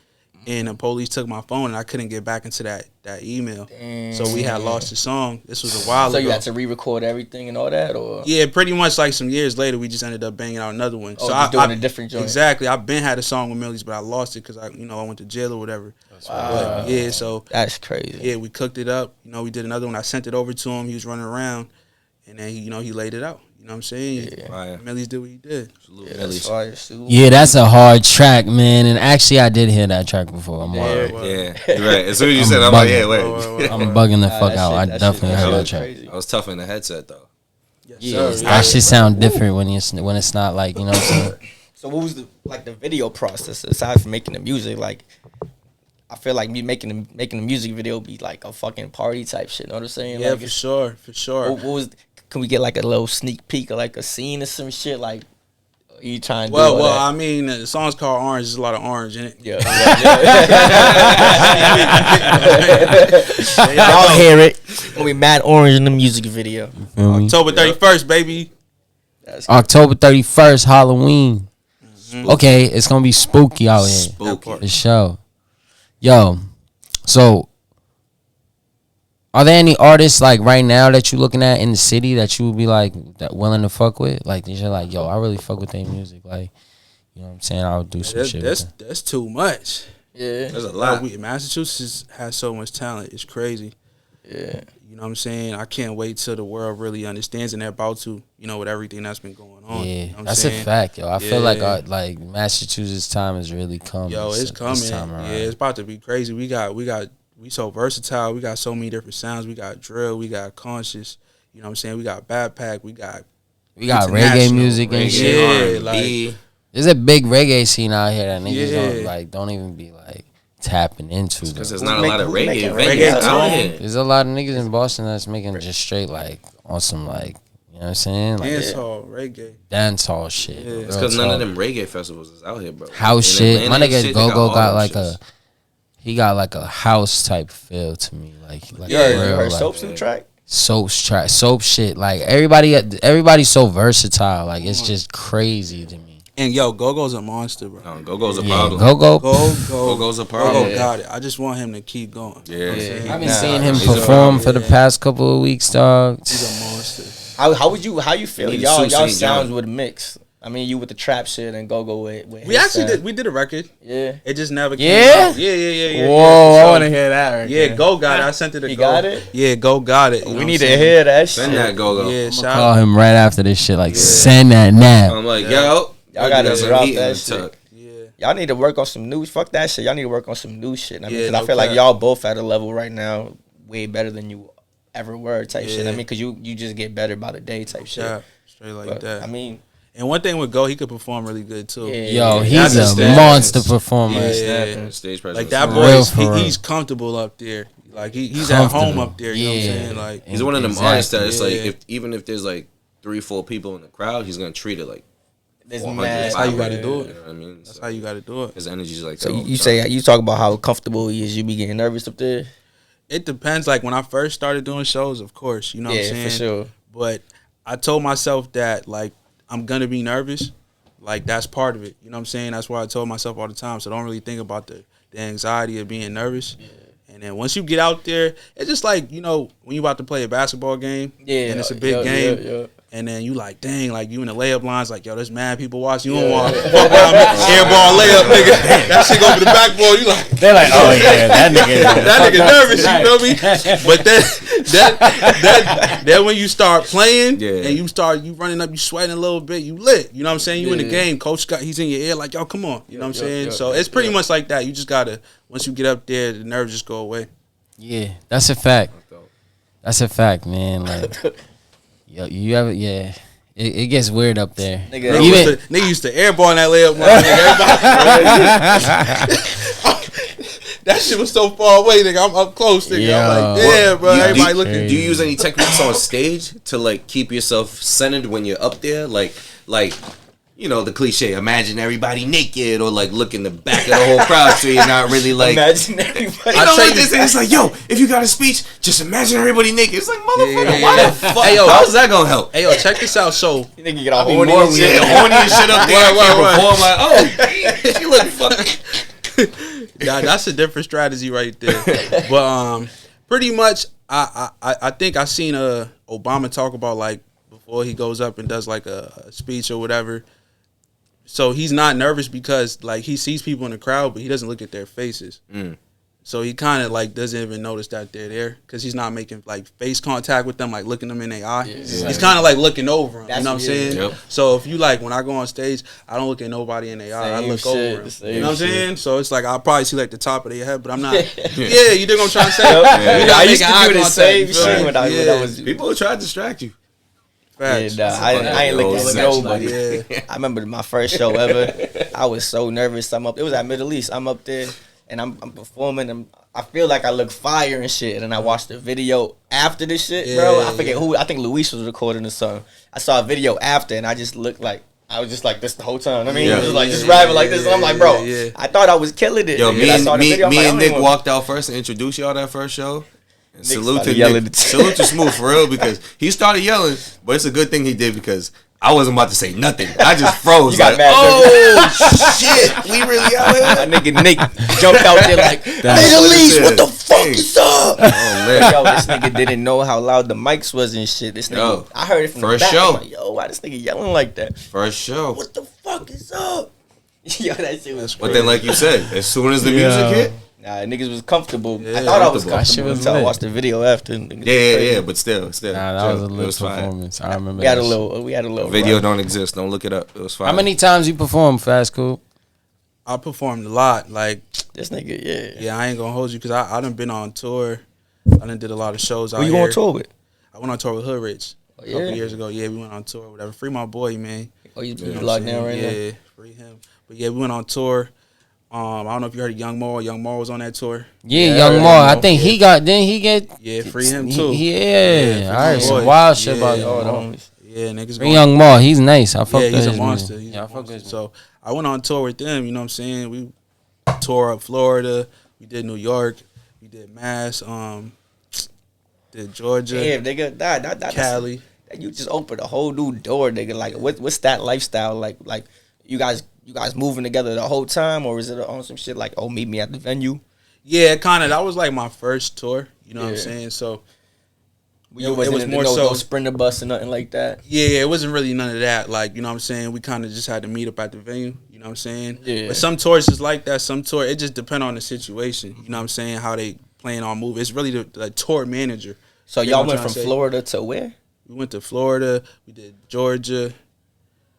And the police took my phone, and I couldn't get back into that email. Damn. So we had lost the song. This was a while ago. So you had to re-record everything and all that, or? Yeah, pretty much like some years later, we just ended up banging out another one. Oh, so just doing a different joint. Exactly. I've been had a song with Millyz, but I lost it because I went to jail or whatever. But yeah, so That's crazy. yeah, we cooked it up. We did another one. I sent it over to him. He was running around, and then he laid it out. You know what I'm saying? Fire. Millyz did what he did. Yeah, that's a hard track, man. And actually, I did hear that track before. I'm Yeah, you're right. As soon as you said, I'm like, yeah, wait. I'm bugging the fuck out. I that definitely shit- heard that that shit track. crazy. I was tough in the headset though. Yeah, That shit sound different when it's not like, you know what I'm saying? So what was the video process aside from making the music? Like, I feel like me making the music video be like a fucking party type shit. Know what I'm saying? Yeah, like, for sure. What was? Can we get like a little sneak peek or like a scene or some shit? Like, are you trying to? Well, I mean, the song's called Orange. There's a lot of orange in it. Yeah. Y'all hear it? Gonna be mad orange in the music video. Feel me? October 31st, baby. October 31st, Halloween. Okay, it's gonna be spooky out here. Spooky. For sure. Yo, so are there any artists like right now that you looking at in the city that you would be like that willing to fuck with? Like you're like, yo, I really fuck with their music. Like, you know what I'm saying? I would do some shit. That's too much. Yeah. There's a lot. Massachusetts has so much talent. It's crazy. Yeah. You know what I'm saying? I can't wait till the world really understands, and they're about to, with everything that's been going on. Yeah, You know what I'm that's saying? a fact, yo. I feel like Yeah. like Massachusetts time has really come. Yo, it's this coming. time around. Yeah, it's about to be crazy. We so versatile. We got so many different sounds. We got drill. We got conscious. You know what I'm saying? We got backpack. We got reggae international, music and Reggae, shit. Yeah, R&B. There's a big reggae scene out here that niggas Yeah. don't even be like tapping into. Because there's Who's not a lot of who's reggae making venues reggae out here. There's a lot of niggas in Boston that's making just straight like on some like, you know what I'm saying? Like Dance hall, reggae. dance hall shit. Yeah. It's because none of them reggae festivals is out here, bro. House In shit. My Atlanta and nigga shit, Go they Go all got them like shits. he got like a house type feel to me. Like You heard, real, you heard like, Soap's new track? soap shit. Like everybody's so versatile. Like it's just crazy to me. And yo, Go-Go's a monster, bro. Go-Go's a Yeah, problem. Go-Go's a problem. Go-Go got it. I just want him to keep going. Yeah. I've been seeing him he's a perform problem. for the past couple of weeks, dog. He's a monster. How you feel? Need a Y'all suit St. sounds John. would mix. I mean, you with the trap shit and Go with We his actually sound. we did a record. Yeah. It just never came Yeah? out. Yeah. Whoa, I So, want to hear that. Right Yeah, there. Go got it. I sent it to He Go. got it? Yeah, Go got it. You know We what need I'm to saying? hear that shit. Send that Go-Go. Yeah, Call shout him right after this shit. Like send that now. I'm like, yo. Y'all gotta some drop heat in that the shit. tuck. Yeah. Y'all need to work on some new. Fuck that shit. Y'all need to work on some new shit. I mean, Yeah, 'cause I no feel like cap. y'all both at a level right now way better than you ever were type shit. I Yeah. mean, because you just get better by the day type shit. Yeah, straight like But, that. I mean, And one thing with Go, he could perform really good too. Yeah. Yo, That's he's a stand. monster performer. Yeah. Stage presence. Like that For boy, real, for real. he's comfortable up there. Like he's at home Comfortable. up there. You know what I'm saying? Like He's one of them Exactly. artists that it's like, Yeah. even if there's like 3-4 people in the crowd, he's gonna treat it like there's 400. mad. That's how you gotta You do know it. what I mean? that's how you got to do it. His energy's like. So yo, you say you talk about how comfortable he is. You be getting nervous up there. It depends. Like when I first started doing shows, of course, you know what I'm Yeah, saying. for sure. But I told myself that like I'm gonna be nervous. Like that's part of it. You know what I'm saying? That's why I told myself all the time. So don't really think about the anxiety of being nervous. And then once you get out there, it's just like, you know, when you about to play a basketball game, Yeah, and it's a big yeah, game, yeah. and then you like, dang, like you in the layup lines, like, yo, there's mad people watching. You don't want walk around air ball layup, nigga. That shit go over the backboard. You like, They're like, oh yeah, that nigga. that nigga nervous, you feel me? But then when you start playing Yeah. and you running up, you sweating a little bit, you lit. You know what I'm saying? You in the game, coach got he's in your ear like, yo, come on. You know what I'm saying? So it's pretty much like that. You just gotta once you get up there, the nerves just go away. Yeah, that's a fact. That's a fact, man. Like, yo, you ever? Yeah, it gets weird up there. Nigga, Nigga used to airball in that layup. That shit was so far away, nigga. I'm up close, nigga. I'm like, yeah, bro. Everybody looking. Do you use any techniques on stage to like keep yourself centered when you're up there? Like, you know, the cliche, imagine everybody naked, or like look in the back of the whole crowd so you're not really like. Imagine everybody. You know what this is? It's like, yo, if you got a speech, just imagine everybody naked. It's like, motherfucker, why the fuck? Hey, yo, how's that gonna help? Hey, yo, check this out. So, Nigga get all Be horny more and shit. horny and shit up there. Word. Perform like, oh, you look fucking. that's a different strategy right there. But pretty much, I think I seen Obama talk about like before he goes up and does like a speech or whatever. So he's not nervous because like he sees people in the crowd, but he doesn't look at their faces. So he kind of like doesn't even notice that they're there because he's not making like face contact with them, like looking them in their eye. Yeah. He's kind of like looking over them. You know what I'm saying? Yep. So if you like when I go on stage, I don't look at nobody in their eye. I Same look shit, over them. same You know what I'm shit. saying? So it's like I'll probably see like the top of their head, but I'm not. Yeah, you dig what I'm trying to say? Yeah. You're not I used making to eye do the contact, same you feel me? shit when I was. People will try to distract you. Facts. Yeah, nah, I ain't looking at nobody. Yeah. I remember my first show ever. I was so nervous. It was at Middle East. I'm up there and I'm performing. I feel like I look fire and shit. And then I watched the video after this shit, bro. I forget who. I think Luis was recording the song. I saw a video after and I just looked like I was just like this the whole time. I mean, Yeah. it was like just rapping like this. And I'm like, bro, yeah. I thought I was killing it. Yo, And me I saw and the video, I'm like, I don't Nick even- walked out first and introduced y'all that first show. And salute to started yelling. Nick. Salute to Smooth for real because he started yelling, but it's a good thing he did because I wasn't about to say nothing. I just froze. You got like, mad oh shit, we really out here. My nigga Nick jumped out there like, Middle East, what the fuck is up? Oh man, Yo, this nigga didn't know how loud the mics was and shit. This nigga, Yo, I heard it from the first back. show. I'm like, yo, why this nigga yelling like that? first show. What the fuck is up? Yo, that shit was But then, like you said, as soon as the music hit, Nah, niggas was comfortable. Yeah, I thought I was comfortable. That shit comfortable was until I lit. watched the video after. Niggas was yeah, crazy. but still. Nah, that was a It lit fire. performance. I remember. We had a that little. We had a little Video run. don't exist. Don't look it up. It was fine. How many times you performed FassCoupe? I performed a lot. Like, This nigga, yeah. yeah, I ain't gonna hold you because I done been on tour. I done did a lot of shows out Who you here. on tour with? I went on tour with Hood Rich a yeah? couple years ago. Yeah, we went on tour. Whatever. Free my boy, man. Oh, you You know what I'm locked saying? down right now? Yeah, free him. But yeah, we went on tour. I don't know if you heard of Young Maul. Young Maul was on that tour. Yeah, Young Maul. I think he got. Didn't he get? Yeah, free him too. Yeah, I heard some wild shit about Young Maul. Maul. Yeah, niggas. Free Young Maul. He's nice. I fuck with he's his a monster. music. I fuck with him. So I went on tour with them. You know what I'm saying? We tore up Florida. We did New York. We did Mass. Did Georgia. Damn, nigga, that Cali. You just opened a whole new door, nigga. Like, what's that lifestyle like? Like, you guys moving together the whole time, or is it on some shit like, oh, meet me at the venue? Yeah, kind of. That was like my first tour. You know what I'm saying? So it was more no Sprinter bus and nothing like that. Yeah, it wasn't really none of that. Like, you know what I'm saying? We kind of just had to meet up at the venue. You know what I'm saying? Yeah. But some tours is like that. Some tour, it just depend on the situation. You know what I'm saying? How they plan on moving. It's really the tour manager. So y'all went from Florida to where? We went to Florida. We did Georgia.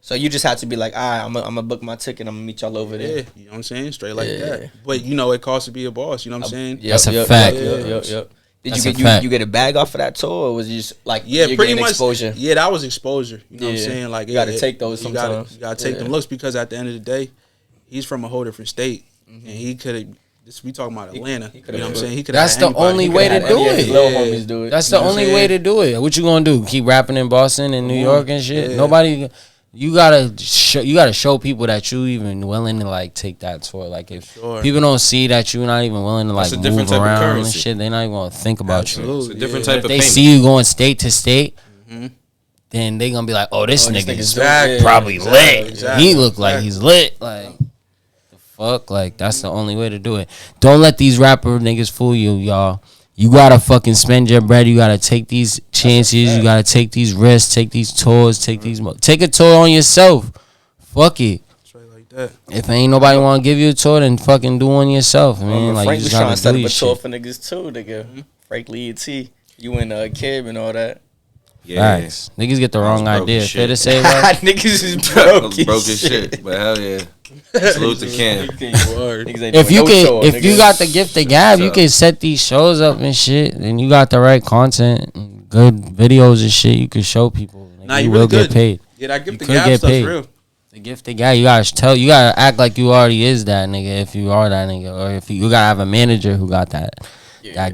So you just had to be like, all right, I'm gonna book my ticket. I'm gonna meet y'all over there. Yeah, you know what I'm saying? Straight like that. But you know, it costs to be a boss. You know what I'm saying? That's a fact. Yep. Did you get a bag off of that tour, or was it just like pretty much exposure? Yeah, that was exposure. You know what I'm saying? Like, you got to take those sometimes. You got to take them looks because at the end of the day, he's from a whole different state, and he could have. We talking about Atlanta. You know what I'm saying? He could. That's the only way to do it. Little homies do it. That's the only way to do it. What you gonna do? Keep rapping in Boston and New York and shit? Yeah. Nobody. You gotta show people that you even willing to like take that tour. Like if people don't see that you're not even willing to like move around and shit, they not even gonna think about you. It's a different type of They payment. see you going state to state. Then they gonna be like, "Oh, this nigga's probably lit. Exactly. He look like he's lit." Like the fuck, like that's the only way to do it. Don't let these rapper niggas fool you, y'all. You gotta fucking spend your bread. You gotta take these chances. You gotta take these risks. Take these tours. Take a tour on yourself. Fuck it. Straight like that. If ain't nobody want to give you a tour, then fucking do one yourself, man. Like Frank you was just trying gotta to set do up your a tour shit. for niggas too, nigga. Frank Lee and T, you and Kib and all that. Yeah. Facts. Niggas get the wrong broke idea. as Fair to shit. say what? Niggas is broke As shit. But hell yeah. Salute to Cam. If you got the gift of gab, you can set these shows up and shit, and you got the right content, and good videos and shit. You can show people. Nah, you you will really get good. paid. Yeah, that gift You the could gap get stuff's paid. real. The gift of gab, you gotta act like you already is that nigga. If you are that nigga, or if you gotta have a manager who got that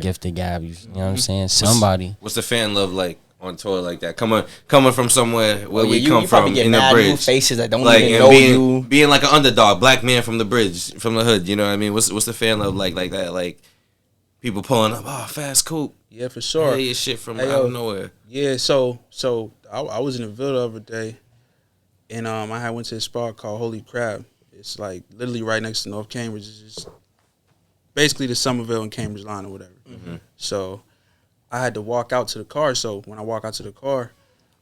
gift of gab. You know what I'm saying? Somebody. What's the fan love like on tour like that? Coming from somewhere where we come you from get in the mad new bridge, faces that don't like even and know being you. being like an underdog, black man from the bridge, from the hood. You know what I mean? What's the fan love like that? Like people pulling up, FassCoupe. Yeah, for sure. Hey, your shit from Hey, out of nowhere. Yeah, so I was in the Ville the other day, and I had went to a spot called Holy Crab. It's like literally right next to North Cambridge. It's just basically the Somerville and Cambridge line or whatever. So I had to walk out to the car. So when I walk out to the car,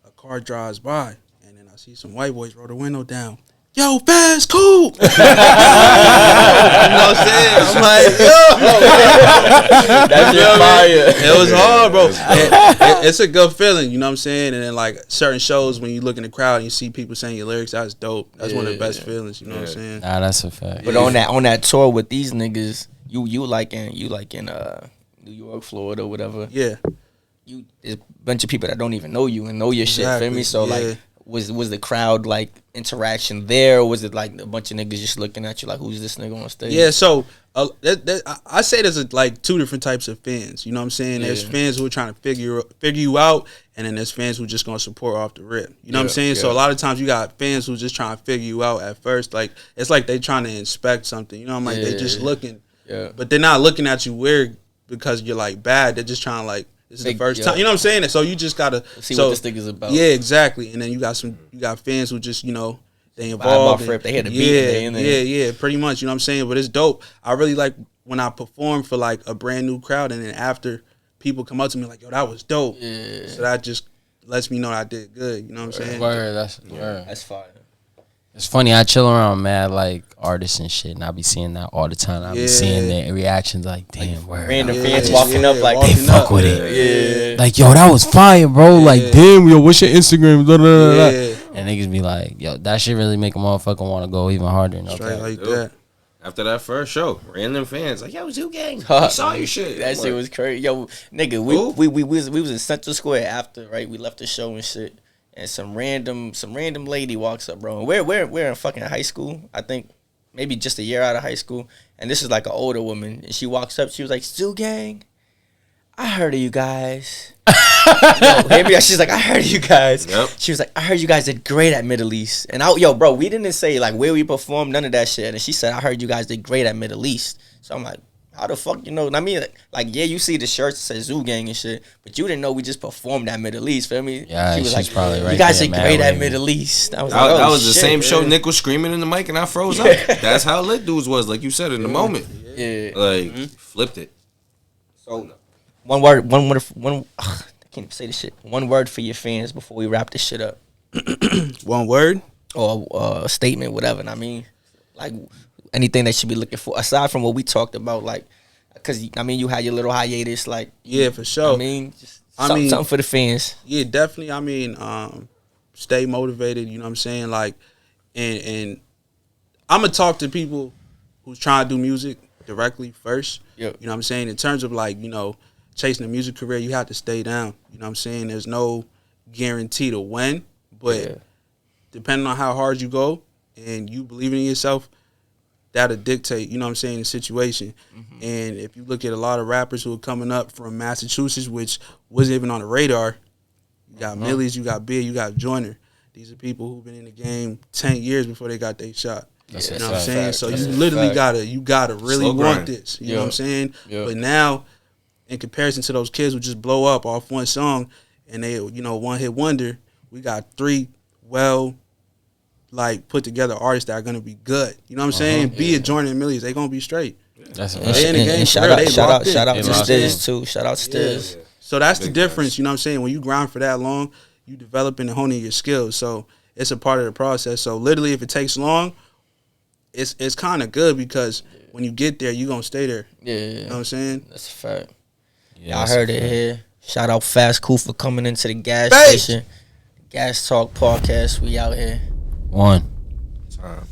a car drives by, and then I see some white boys roll the window down. Yo, FassCoupe! You know what I'm saying? I'm like, yo! That's just fire. It was hard, bro. It's a good feeling, you know what I'm saying? And then, like, certain shows, when you look in the crowd and you see people saying your lyrics, that's dope. That's one of the best feelings, you know what I'm saying? Nah, that's a fact. But on that tour with these niggas, you like in New York, Florida, whatever. Yeah. There's a bunch of people that don't even know you and know your shit. Feel me? So like, was the crowd like interaction there, or was it like a bunch of niggas just looking at you like, who's this nigga on stage? Yeah. So I say there's like two different types of fans. You know what I'm saying? There's fans who are trying to figure you out, and then there's fans who just gonna support off the rip. You know what I'm saying? So a lot of times you got fans who just trying to figure you out at first. Like it's like they trying to inspect something. You know, I'm like they just looking, but they're not looking at you weird because you're like bad. They're just trying to like. This is the first time, you know what I'm saying? So you just gotta see what this nigga's about. Yeah, exactly. And then you got fans who just they involved. They hit the beat. Yeah, pretty much. You know what I'm saying? But it's dope. I really like when I perform for like a brand new crowd, and then after people come up to me like, "Yo, that was dope." Yeah. So that just lets me know I did good. You know what I'm saying? Word, that's fire. It's funny, I chill around mad like artists and shit, and I be seeing that all the time. I be seeing their reactions like, damn, word. Random fans walking up like they fuck with it. Yeah. Like, yo, that was fire, bro. Like, damn, yo, what's your Instagram? Blah, blah, blah, blah. And niggas be like, yo, that shit really make a motherfucker want to go even harder. Straight like that. After that first show, random fans like, yo, Juke gang, we saw your shit. That shit was crazy. Yo, nigga, we was in Central Square after, right? We left the show and shit. And some random lady walks up, bro. We're in fucking high school, I think. maybe just a year out of high school, and this is like an older woman, and she walks up, she was like, Zoo Gang, I heard of you guys. She's like, I heard of you guys. Yep. She was like, I heard you guys did great at Middle East. And bro, we didn't say like where we performed, none of that shit. And she said, I heard you guys did great at Middle East. So I'm like, how the fuck you know? And I mean, like, yeah, you see the shirts that say Zoo Gang and shit, but you didn't know we just performed at Middle East. Feel me? Yeah, she was she's like, probably right. You guys there, did Mad great at Wavy. Middle East. I was That, like, that oh, was the shit, same show man. Nick was screaming in the mic and I froze up. That's how lit dudes was, like you said, in the moment. Yeah. Like, flipped it. So, one word. I can't even say this shit. One word for your fans before we wrap this shit up. One word? Or a statement, whatever. And I mean, like, anything they should be looking for, aside from what we talked about, like, because, I mean, you had your little hiatus, like. Yeah, for sure. I mean, just something for the fans. Yeah, definitely. I mean, stay motivated, you know what I'm saying? Like, and I'm going to talk to people who's trying to do music directly first. Yep. You know what I'm saying? In terms of, like, you know, chasing a music career, you have to stay down. You know what I'm saying? There's no guarantee to win, but depending on how hard you go and you believe in yourself, that'll dictate, you know what I'm saying, the situation. Mm-hmm. And if you look at a lot of rappers who are coming up from Massachusetts, which wasn't even on the radar, you got Millyz, you got Bred, you got Joyner. These are people who've been in the game 10 years before they got their shot. That's you know what I'm saying? So That's you a literally fact. you gotta really Slow want grind. this. You know what I'm saying? Yeah. But now, in comparison to those kids who just blow up off one song and they, you know, one hit wonder, we got three like put together artists that are gonna be good. You know what I'm saying? Be it Joyner and Millyz, they gonna be straight. That's They in the game. shout for real. out, They shout locked out, in. shout out They to locked in. Stiz too. Shout out Stiz. So that's the Big difference, facts. you know what I'm saying? When you grind for that long, you developing and honing your skills. So it's a part of the process. So literally, if it takes long, it's kind of good because when you get there, you're going to stay there. Yeah, You know what I'm saying? that's a fact. Yeah, I heard it here. Shout out FassCoupe for coming into the gas Hey! station. Gas Talk Podcast. We out here. One. Time.